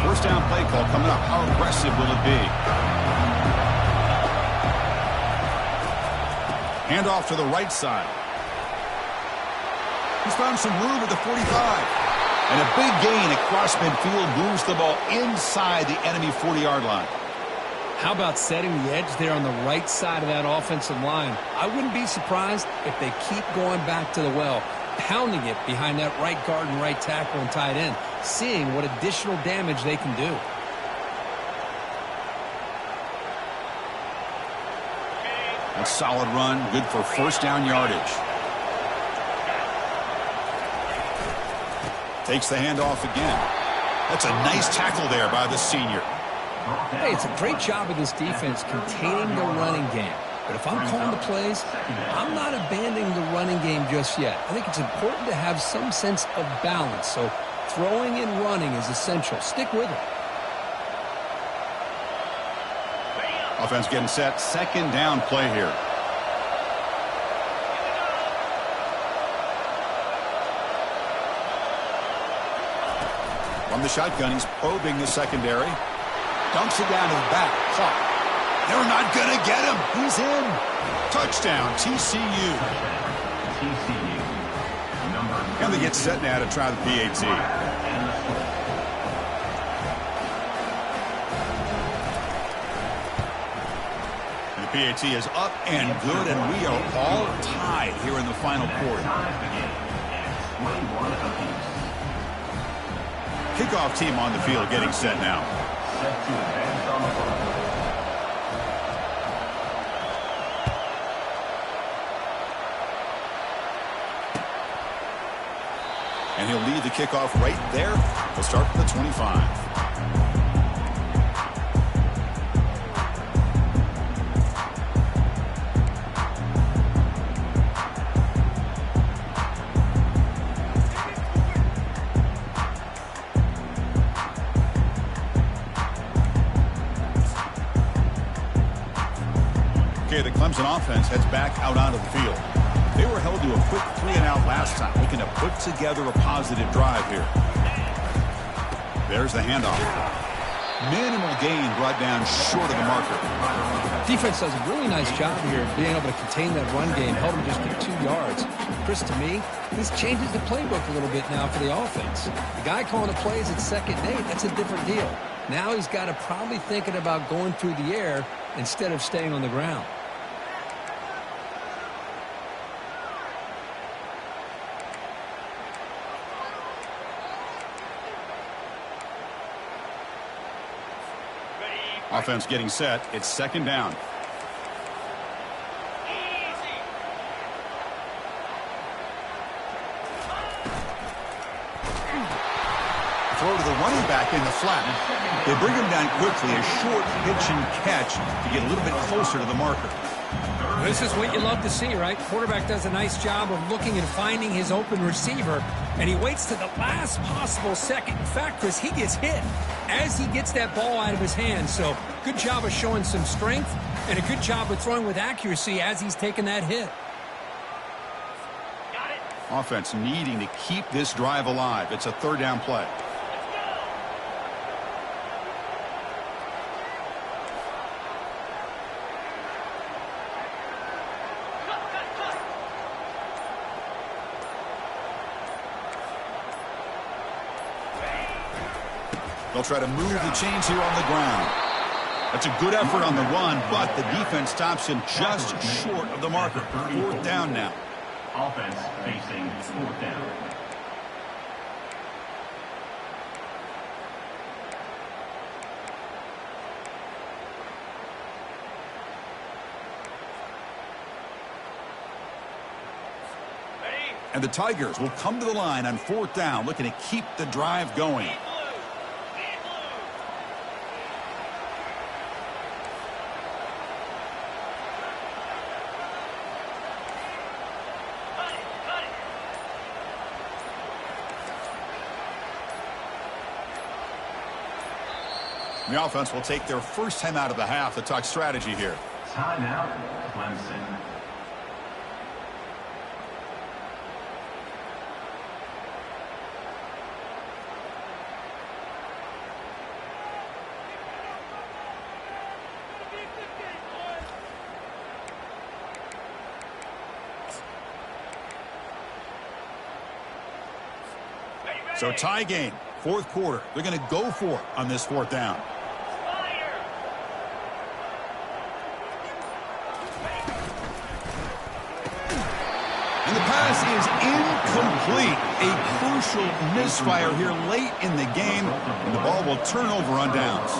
First down play call coming up. How aggressive will it be? Handoff to the right side. He's found some room at the 45. And a big gain across midfield moves the ball inside the enemy 40-yard line. How about setting the edge there on the right side of that offensive line? I wouldn't be surprised if they keep going back to the well, pounding it behind that right guard and right tackle and tight end, seeing what additional damage they can do. A solid run, good for first down yardage. Takes the handoff again. That's a nice tackle there by the senior. Hey, it's a great job of this defense containing the running game. But if I'm calling the plays, I'm not abandoning the running game just yet. I think it's important to have some sense of balance. So throwing and running is essential. Stick with it. Offense getting set. 2nd down play here. From the shotgun, he's probing the secondary. Dumps it down to the back. Caught. They're not going to get him. He's in. Touchdown, TCU. TCU. And they get set now to try the PAT. And the PAT is up and good, and we are all tied here in the final quarter. Kickoff team on the field getting set now. Set to advance on the ball. And he'll lead the kickoff right there. We'll start from the 25. Clemson offense heads back out onto the field. They were held to a quick 3-and-out last time, looking to put together a positive drive here. There's the handoff. Minimal gain brought down short of the marker. Defense does a really nice job here of being able to contain that run game, held him just to 2 yards. Chris, to me, this changes the playbook a little bit now for the offense. The guy calling the plays at 2nd and 8, that's a different deal. Now he's got to probably thinking about going through the air instead of staying on the ground. Offense getting set. It's 2nd down. Throw to the running back in the flat. They bring him down quickly. A short pitch and catch to get a little bit closer to the marker. This is what you love to see, right? Quarterback does a nice job of looking and finding his open receiver, and he waits to the last possible second. In fact, Chris, he gets hit as he gets that ball out of his hand. So good job of showing some strength and a good job of throwing with accuracy as he's taking that hit. Offense needing to keep this drive alive. It's a 3rd down play. They'll try to move the chains here on the ground. That's a good effort on the run, but the defense stops him just short of the marker. 4th down now. Offense facing 4th down. And the Tigers will come to the line on 4th down, looking to keep the drive going. The offense will take their first time out of the half to talk strategy here. Timeout, Clemson. So tie game, 4th quarter. They're going to go for it on this 4th down. And the pass is incomplete. A crucial misfire here late in the game, and the ball will turn over on downs.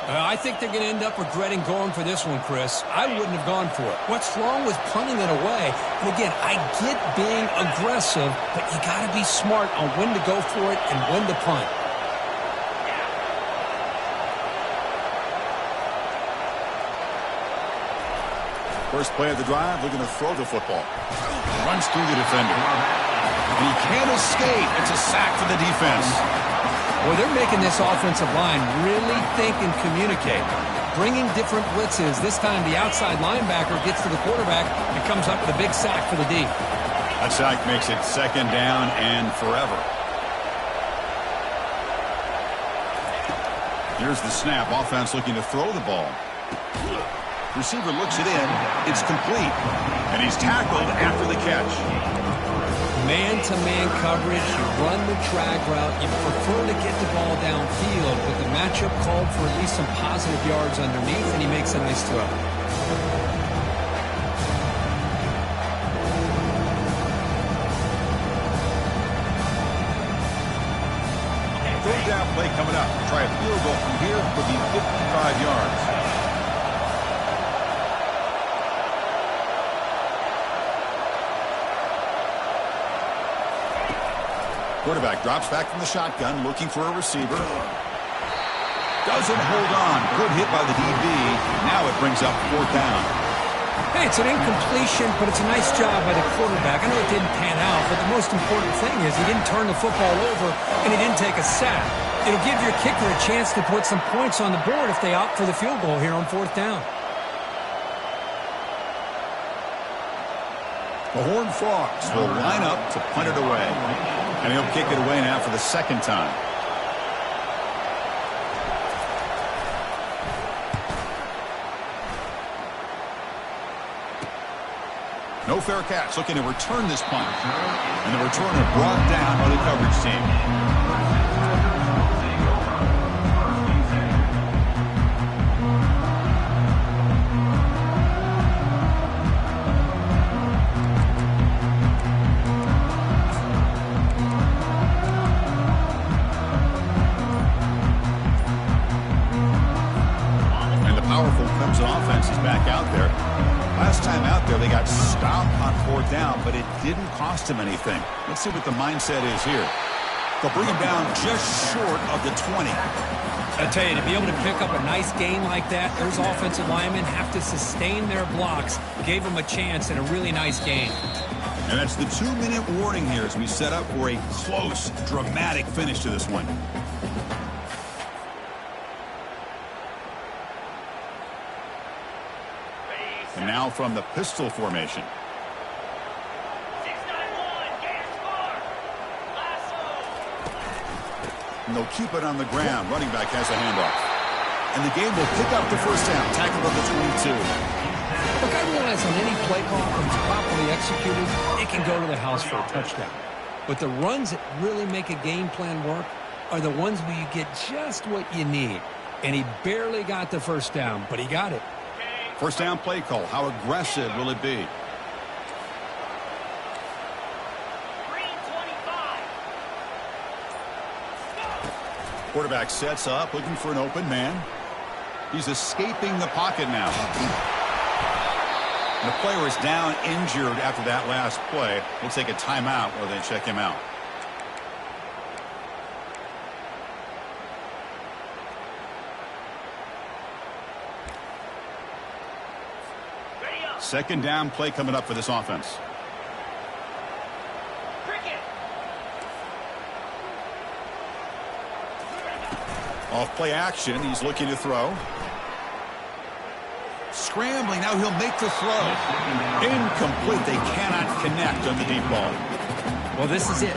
I think they're going to end up regretting going for this one, Chris. I wouldn't have gone for it. What's wrong with punting it away? And again, I get being aggressive, but you got to be smart on when to go for it and when to punt. First play of the drive, looking to throw the football. Runs through the defender. And he can't escape. It's a sack for the defense. Well, they're making this offensive line really think and communicate. Bringing different blitzes. This time the outside linebacker gets to the quarterback and comes up with a big sack for the D. That sack makes it 2nd down and forever. Here's the snap. Offense looking to throw the ball. Receiver looks it in. It's complete. And he's tackled after the catch. Man-to-man coverage, you run the drag route, you prefer to get the ball downfield, but the matchup called for at least some positive yards underneath, and he makes a nice throw. 3rd down play coming up. Try a field goal from here for the 55 yards. Quarterback drops back from the shotgun, looking for a receiver. Doesn't hold on. Good hit by the DB. Now it brings up 4th down. Hey, it's an incompletion, but it's a nice job by the quarterback. I know it didn't pan out, but the most important thing is he didn't turn the football over and he didn't take a sack. It'll give your kicker a chance to put some points on the board if they opt for the field goal here on 4th down. The Horned Frogs will line up to punt it away. And he'll kick it away now for the second time. No fair catch, looking to return this punt. And the returner brought down by the coverage team. Offense is back out there. Last time out there, they got stopped on 4th down, but it didn't cost them anything. Let's see what the mindset is here. They'll bring him down just short of the 20. I tell you, to be able to pick up a nice gain like that, those offensive linemen have to sustain their blocks. Gave them a chance and a really nice gain. And that's the 2-minute warning here as we set up for a close, dramatic finish to this one. And now from the pistol formation. 6-9-1, gas bar. Lasso. And they'll keep it on the ground. Running back has a handoff. And the game will pick up the first down. Tackled at the 22. Look, I realize on any play call, when it's properly executed, it can go to the house for a touchdown. But the runs that really make a game plan work are the ones where you get just what you need. And he barely got the first down, but he got it. First down play call. How aggressive will it be? Green 25. Quarterback sets up, looking for an open man. He's escaping the pocket now. And the player is down injured after that last play. We'll take a timeout while they check him out. Second down play coming up for this offense. Cricket. Off play action. He's looking to throw. Scrambling. Now he'll make the throw. Incomplete. They cannot connect on the deep ball. Well, this is it.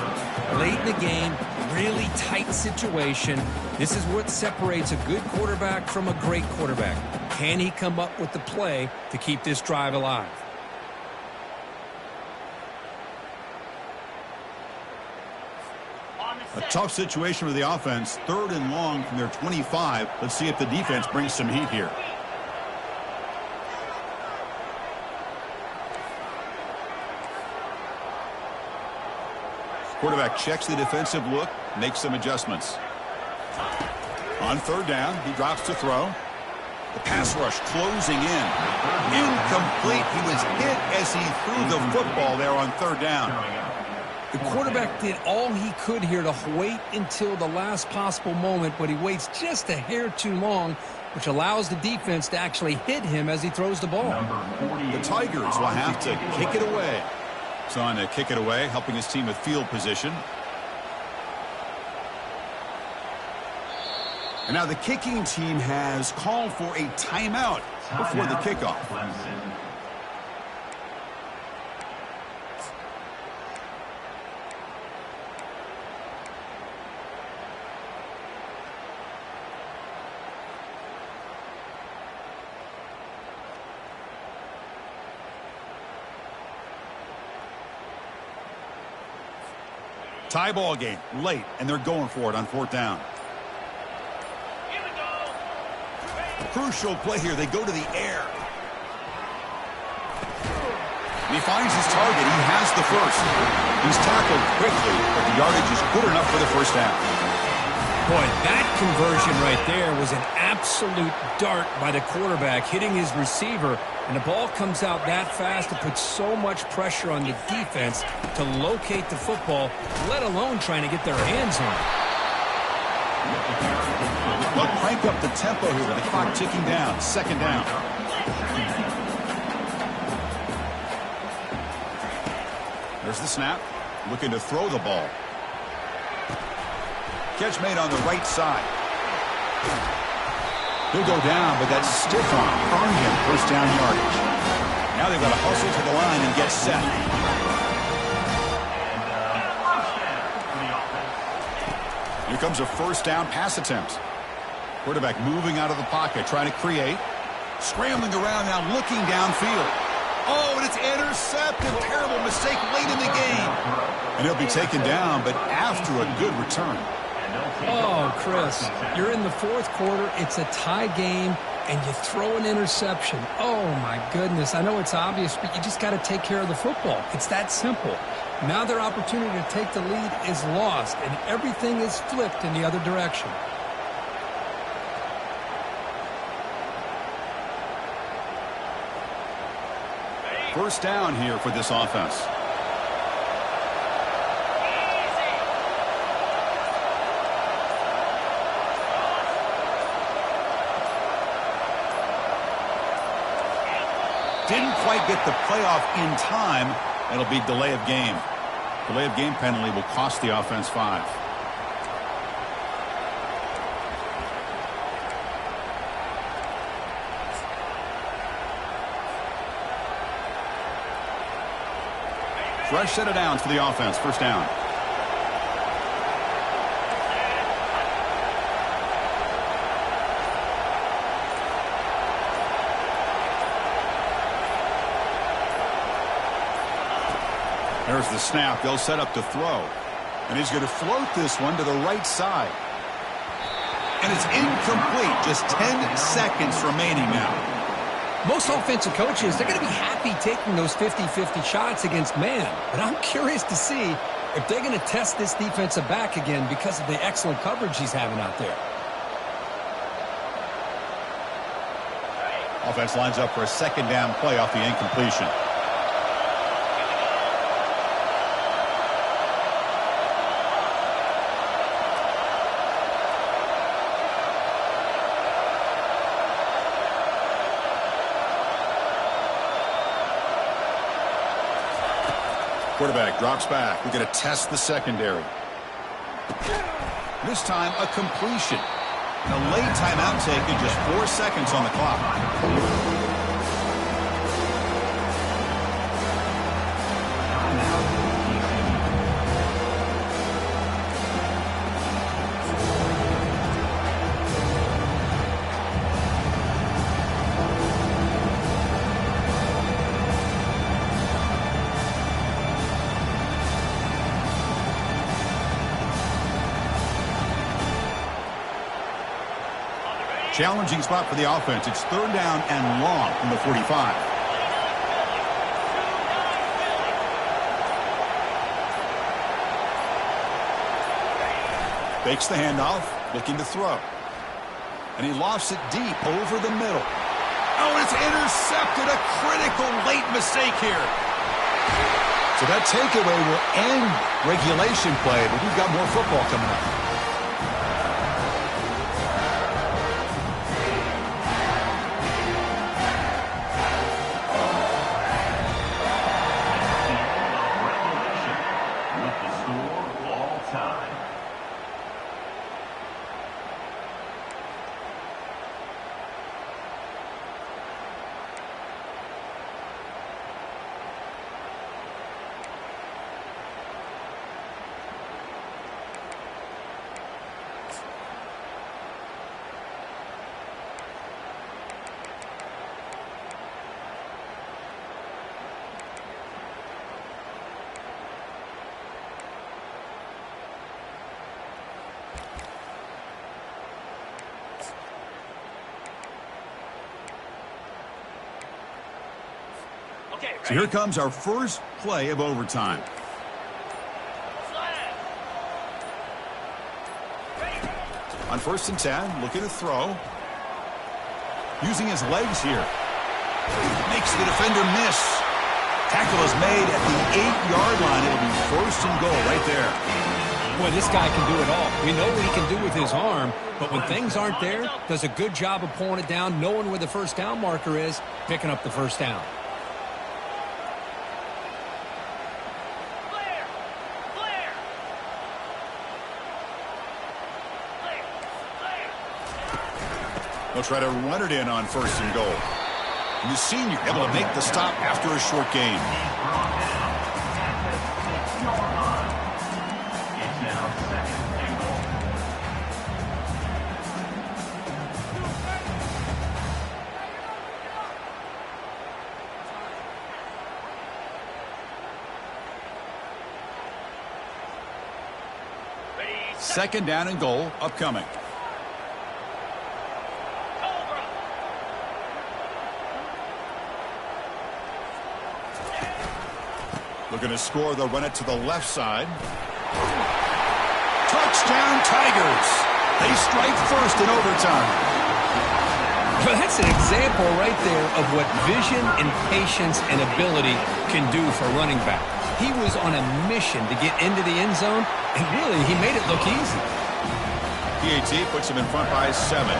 Late in the game, really tight situation. This is what separates a good quarterback from a great quarterback. Can he come up with the play to keep this drive alive? A tough situation for the offense. 3rd and long from their 25. Let's see if the defense brings some heat here. Quarterback checks the defensive look, makes some adjustments. On 3rd down, he drops to throw. The pass rush closing in. Incomplete. He was hit as he threw the football there on 3rd down. The quarterback did all he could here to wait until the last possible moment, but he waits just a hair too long, which allows the defense to actually hit him as he throws the ball. The Tigers will have to kick it away. So on to kick it away, helping his team with field position. And now the kicking team has called for a timeout before the kickoff. Tie ball game late, and they're going for it on 4th down. Crucial play here. They go to the air. And he finds his target. He has the first. He's tackled quickly, but the yardage is good enough for the first down. Boy, that conversion right there was an absolute dart by the quarterback, hitting his receiver, and the ball comes out that fast to put so much pressure on the defense to locate the football, let alone trying to get their hands on it. They'll crank up the tempo here with the clock ticking down. 2nd down. There's the snap. Looking to throw the ball. Catch made on the right side. He'll go down, but that stiff arm earned him first down yardage. Now they've got to hustle to the line and get set. comes a first down pass attempt. Quarterback moving out of the pocket, trying to create. Scrambling around now, looking downfield. Oh, and it's intercepted. Terrible mistake late in the game. And he'll be taken down, but after a good return. Oh, Chris, you're in the fourth quarter. It's a tie game, and you throw an interception. Oh, my goodness. I know it's obvious, but you just got to take care of the football. It's that simple. Now their opportunity to take the lead is lost, and everything is flipped in the other direction. First down here for this offense. Didn't quite get the playoff in time. It'll be delay of game. Delay of game penalty will cost the offense 5. Fresh set of downs for the offense. First down. There's the snap. They'll set up to throw. And he's going to float this one to the right side. And it's incomplete. Just 10 seconds remaining now. Most offensive coaches, they're going to be happy taking those 50-50 shots against man. But I'm curious to see if they're going to test this defensive back again because of the excellent coverage he's having out there. Offense lines up for a second down play off the incompletion. Quarterback drops back. We're going to test the secondary. This time, a completion. And a late timeout taken, just 4 seconds on the clock. Challenging spot for the offense. It's third down and long from the 45. Fakes the handoff, looking to throw. And he lofts it deep over the middle. Oh, it's intercepted. A critical late mistake here. So that takeaway will end regulation play, but we've got more football coming up. So here comes our first play of overtime. On 1st and 10, looking to throw. Using his legs here. Makes the defender miss. Tackle is made at the 8-yard line. It'll be 1st and goal right there. Boy, this guy can do it all. We know what he can do with his arm, but when things aren't there, does a good job of pulling it down, knowing where the first down marker is, picking up the first down. They'll try to run it in on 1st and goal. And the senior able to make the stop after a short gain. Second down and goal upcoming. Looking to score, they'll run it to the left side. Touchdown Tigers. They strike first in overtime. Well, that's an example right there of what vision and patience and ability can do for a running back. He was on a mission to get into the end zone, and really, he made it look easy. PAT puts him in front by 7.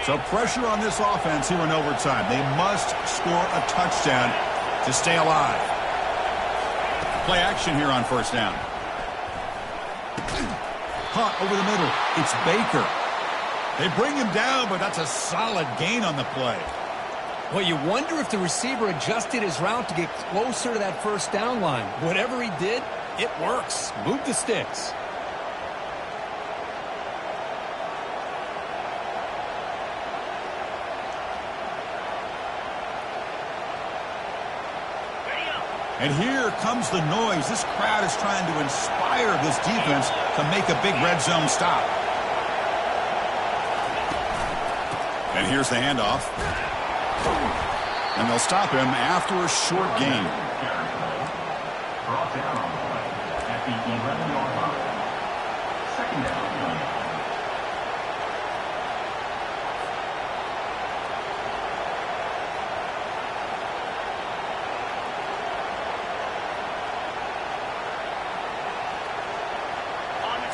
So pressure on this offense here in overtime. They must score a touchdown to stay alive. Play action here on first down. Hunt over the middle. It's Baker. They bring him down, but that's a solid gain on the play. Well, you wonder if the receiver adjusted his route to get closer to that first down line. Whatever he did, it works. Move the sticks. And here comes the noise. This crowd is trying to inspire this defense to make a big red zone stop. And here's the handoff. And they'll stop him after a short gain. Brought down on the play at the 11-yard line. Second down.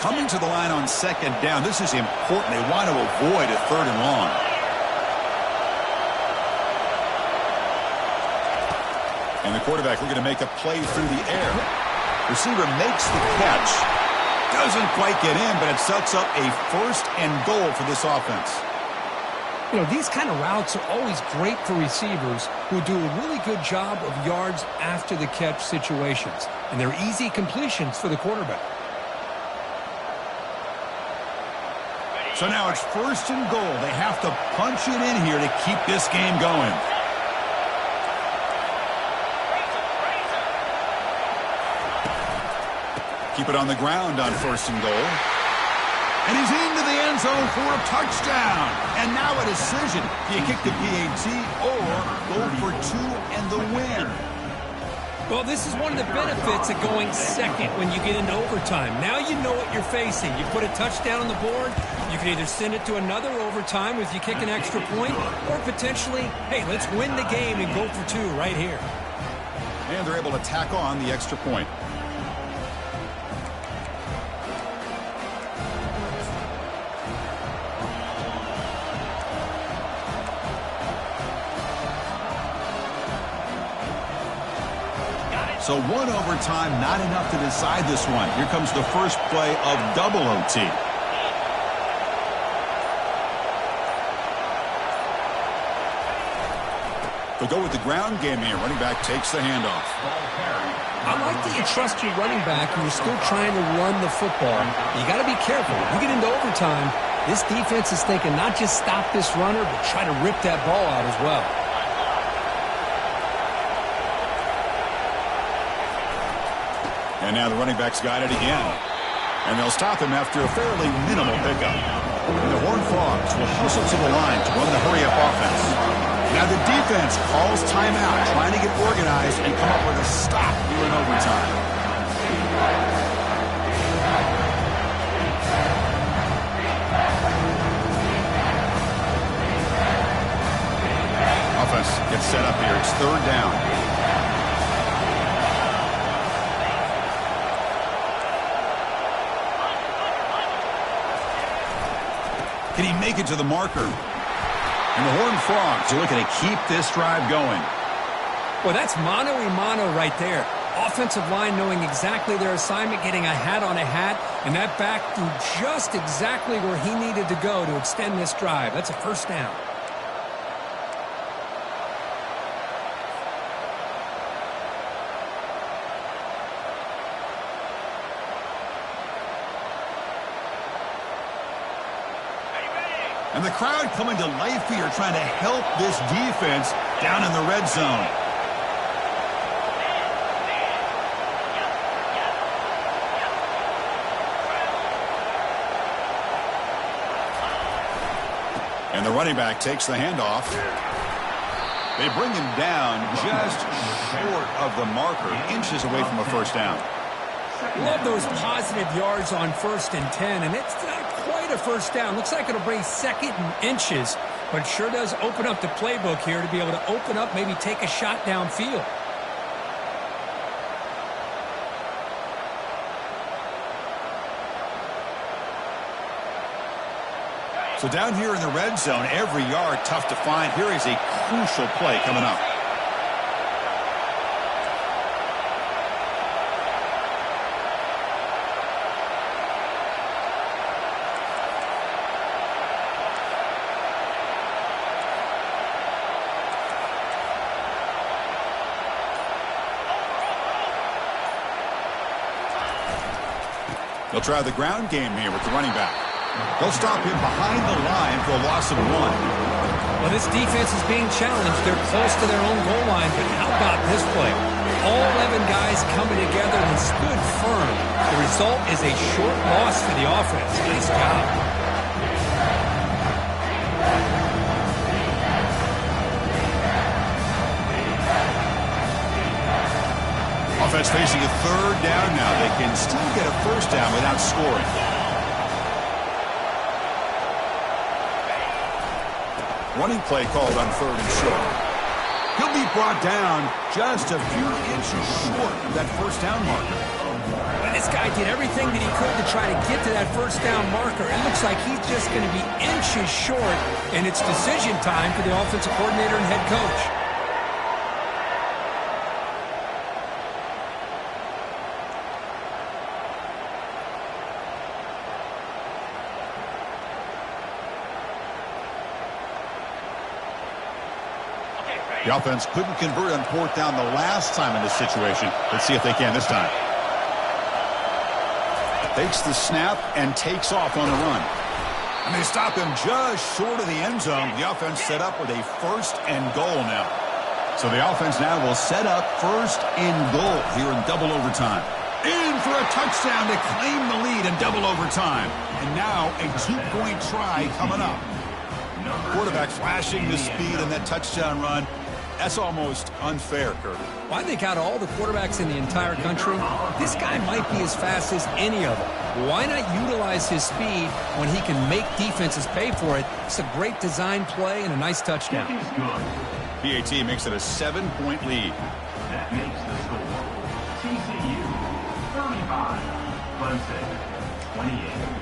Coming to the line on second down. This is important. They want to avoid a third and long. And the quarterback looking to make a play through the air. Receiver makes the catch. Doesn't quite get in, but it sets up a first and goal for this offense. You know, these kind of routes are always great for receivers who do a really good job of yards after the catch situations. And they're easy completions for the quarterback. So now it's first and goal. They have to punch it in here to keep this game going. Keep it on the ground on first and goal. And he's into the end zone for a touchdown. And now a decision. Do you kick the PAT or go for 2 and the win? Well, this is one of the benefits of going second when you get into overtime. Now you know what you're facing. You put a touchdown on the board, you can either send it to another overtime if you kick an extra point, or potentially, hey, let's win the game and go for 2 right here. And they're able to tack on the extra point. So 1 overtime, not enough to decide this one. Here comes the first play of double OT. They'll go with the ground game here. Running back takes the handoff. I like that you trust your running back and you're still trying to run the football. You got to be careful. You get into overtime, this defense is thinking not just stop this runner, but try to rip that ball out as well. And now the running back's got it again. And they'll stop him after a fairly minimal pickup. And the Horned Frogs will hustle to the line to run the hurry-up offense. Now the defense calls timeout, trying to get organized and come up with a stop here in overtime. Offense gets set up here. It's third down. Can he make it to the marker? And the Horned Frogs are looking to keep this drive going. Well, that's mano-a-mano right there. Offensive line knowing exactly their assignment, getting a hat on a hat, And that back threw just exactly where he needed to go to extend this drive. That's a first down. And the crowd coming to life here, trying to help this defense down in the red zone. And the running back takes the handoff. They bring him down just short of the marker, inches away from a first down. Love those positive yards on 1st and 10, and it's not quite a first down. Looks like it'll bring 2nd and inches, but it sure does open up the playbook here to be able to open up, maybe take a shot downfield. So down here in the red zone, every yard tough to find. Here is a crucial play coming up. They'll try the ground game here with the running back. They'll stop him behind the line for a loss of 1. Well, this defense is being challenged. They're close to their own goal line, but how about this play? All 11 guys coming together and stood firm. The result is a short loss for the offense. Nice job. Offense facing a 3rd down now. They can still get a first down without scoring. Running play called on 3rd and short. He'll be brought down just a few inches short of that first down marker. And this guy did everything that he could to try to get to that first down marker. It looks like he's just going to be inches short, and it's decision time for the offensive coordinator and head coach. The offense couldn't convert on 4th down the last time in this situation. Let's see if they can this time. Takes the snap and takes off on the run. And they stop him just short of the end zone. The offense set up with a 1st and goal now. So the offense now will set up 1st and goal here in double overtime. In for a touchdown to claim the lead in double overtime. And now a 2-point try coming up. Quarterback flashing the speed in that touchdown run. That's almost unfair, Kirk. Well, I think out of all the quarterbacks in the entire country, this guy might be as fast as any of them. Why not utilize his speed when he can make defenses pay for it? It's a great design play and a nice touchdown. PAT makes it a 7-point lead. That makes the score TCU 35, Clemson 28.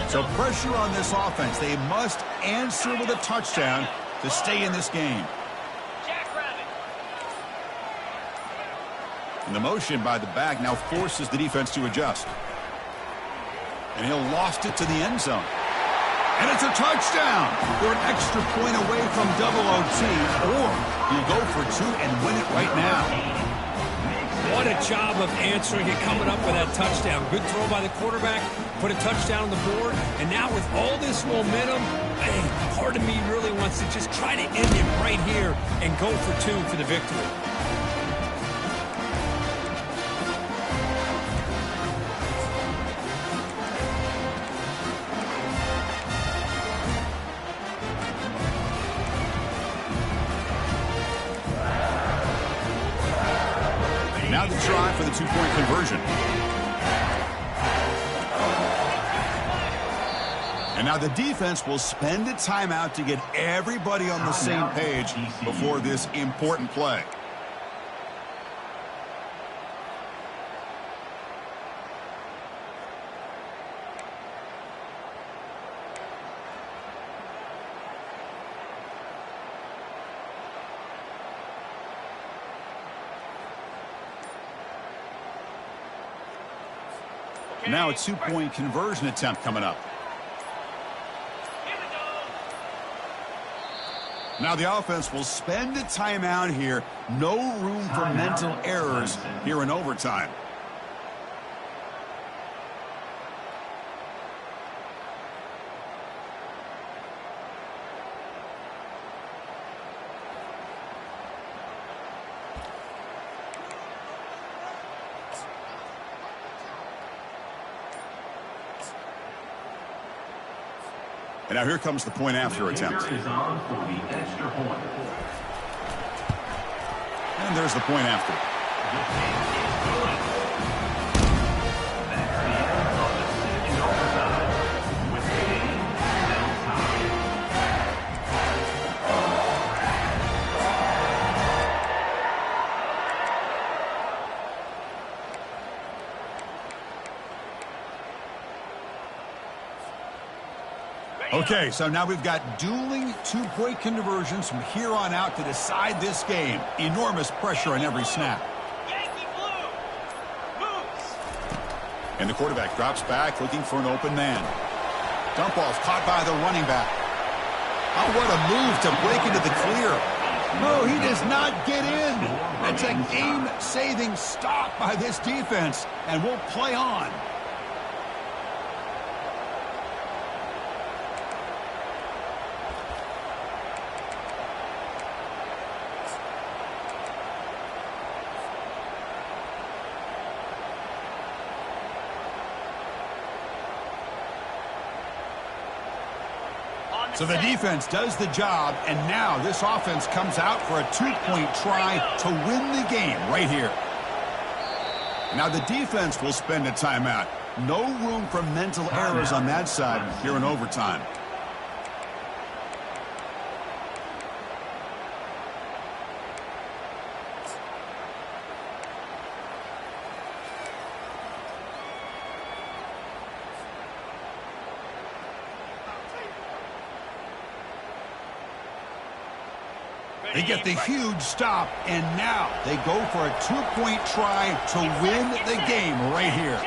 So pressure on this offense. They must answer with a touchdown to stay in this game. And the motion by the back now forces the defense to adjust. And he'll lost it to the end zone. And it's a touchdown. They're an extra point away from double OT. Or you go for 2 and win it right now. What a job of answering it, coming up with that touchdown. Good throw by the quarterback, put a touchdown on the board, and now with all this momentum, man, part of me really wants to just try to end it right here and go for 2 for the victory. Now the try for the 2-point conversion. And now the defense will spend a timeout to get everybody on the same page before this important play. Now a two-point conversion attempt coming up. Now the offense will spend a timeout here. No room for mental errors here in overtime. And now here comes the point after attempt. Is on for the extra point. And there's the point after. That's the end of the second overtime. With the game now tied. Okay, so now we've got dueling two-point conversions from here on out to decide this game. Enormous pressure on every snap. Yankee Blue moves. And the quarterback drops back looking for an open man. Dump off caught by the running back. Oh, what a move to break into the clear. No, he does not get in. That's a game-saving stop by this defense, and we'll play on. So the defense does the job, and now this offense comes out for a two-point try to win the game right here. Now the defense will spend a timeout. No room for mental errors on that side here in overtime. They get the huge stop, and now they go for a two-point try to win the game right here.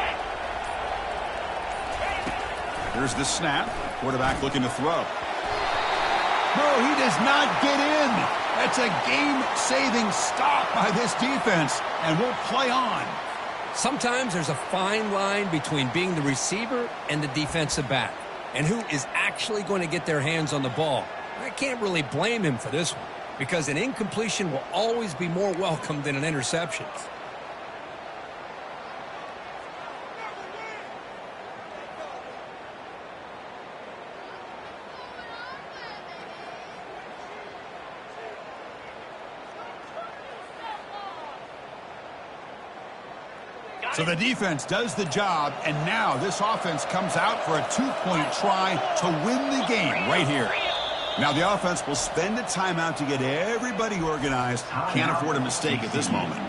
Here's the snap. Quarterback looking to throw. No, he does not get in. That's a game-saving stop by this defense, and we'll play on. Sometimes there's a fine line between being the receiver and the defensive back, and who is actually going to get their hands on the ball. I can't really blame him for this one, because an incompletion will always be more welcome than an interception. So the defense does the job, and now this offense comes out for a two-point try to win the game right here. Now the offense will spend a timeout to get everybody organized. Can't afford a mistake at this moment.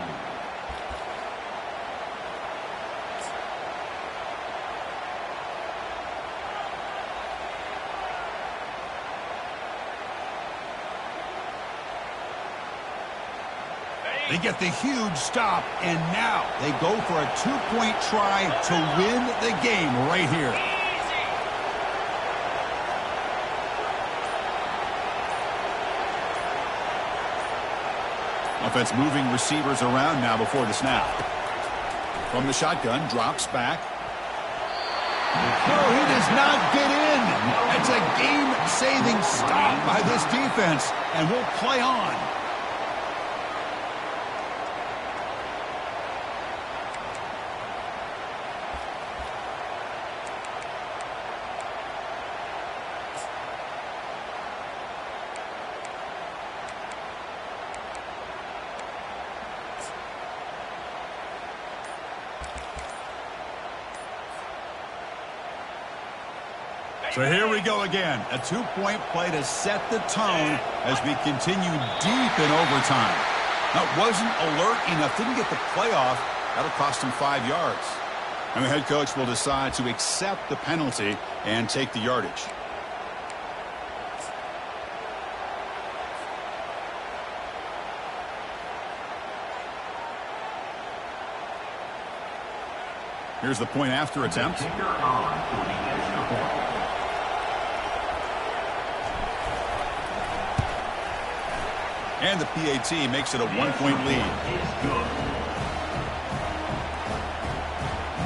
They get the huge stop, and now they go for a two-point try to win the game right here. Offense moving receivers around now before the snap. From the shotgun, drops back. No, he does not get in. It's a game-saving stop by this defense, and we'll play on. So here we go again. A two-point play to set the tone as we continue deep in overtime. Now, it wasn't alert enough. Didn't get the playoff. That'll cost him 5 yards. And the head coach will decide to accept the penalty and take the yardage. Here's the point after attempt. Kicker on for the extra point. And the PAT makes it a 1-point lead. Is good.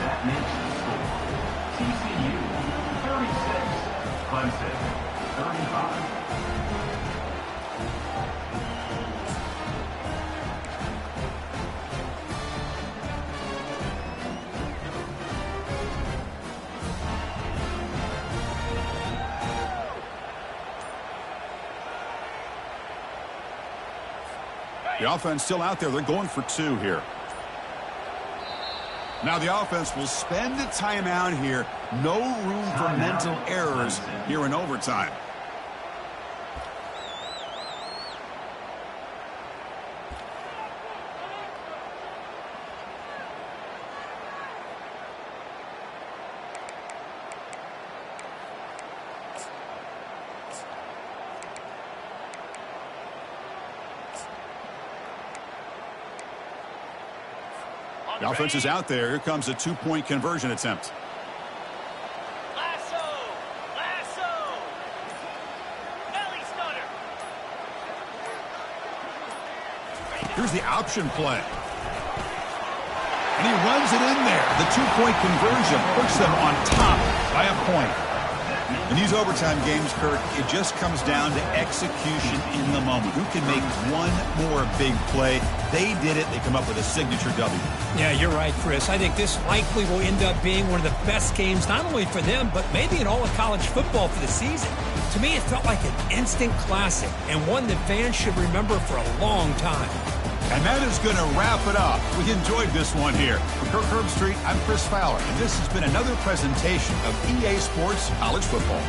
That makes the score. TCU 36, Clemson 35. The offense still out there. They're going for 2 here. Now the offense will spend a timeout here. No room for mental errors here in overtime. The offense is out there. Here comes a 2-point conversion attempt. Lasso! Lasso! Belly stunner! Here's the option play. And he runs it in there. The 2-point conversion puts them on top by a point. In these overtime games, Kirk, it just comes down to execution in the moment. Who can make one more big play? They did it. They come up with a signature W. Yeah, you're right, Chris. I think this likely will end up being one of the best games, not only for them, but maybe in all of college football for the season. To me, it felt like an instant classic and one that fans should remember for a long time. And that is going to wrap it up. We enjoyed this one here. From Kirk Herbstreit, I'm Chris Fowler, and this has been another presentation of EA Sports College Football.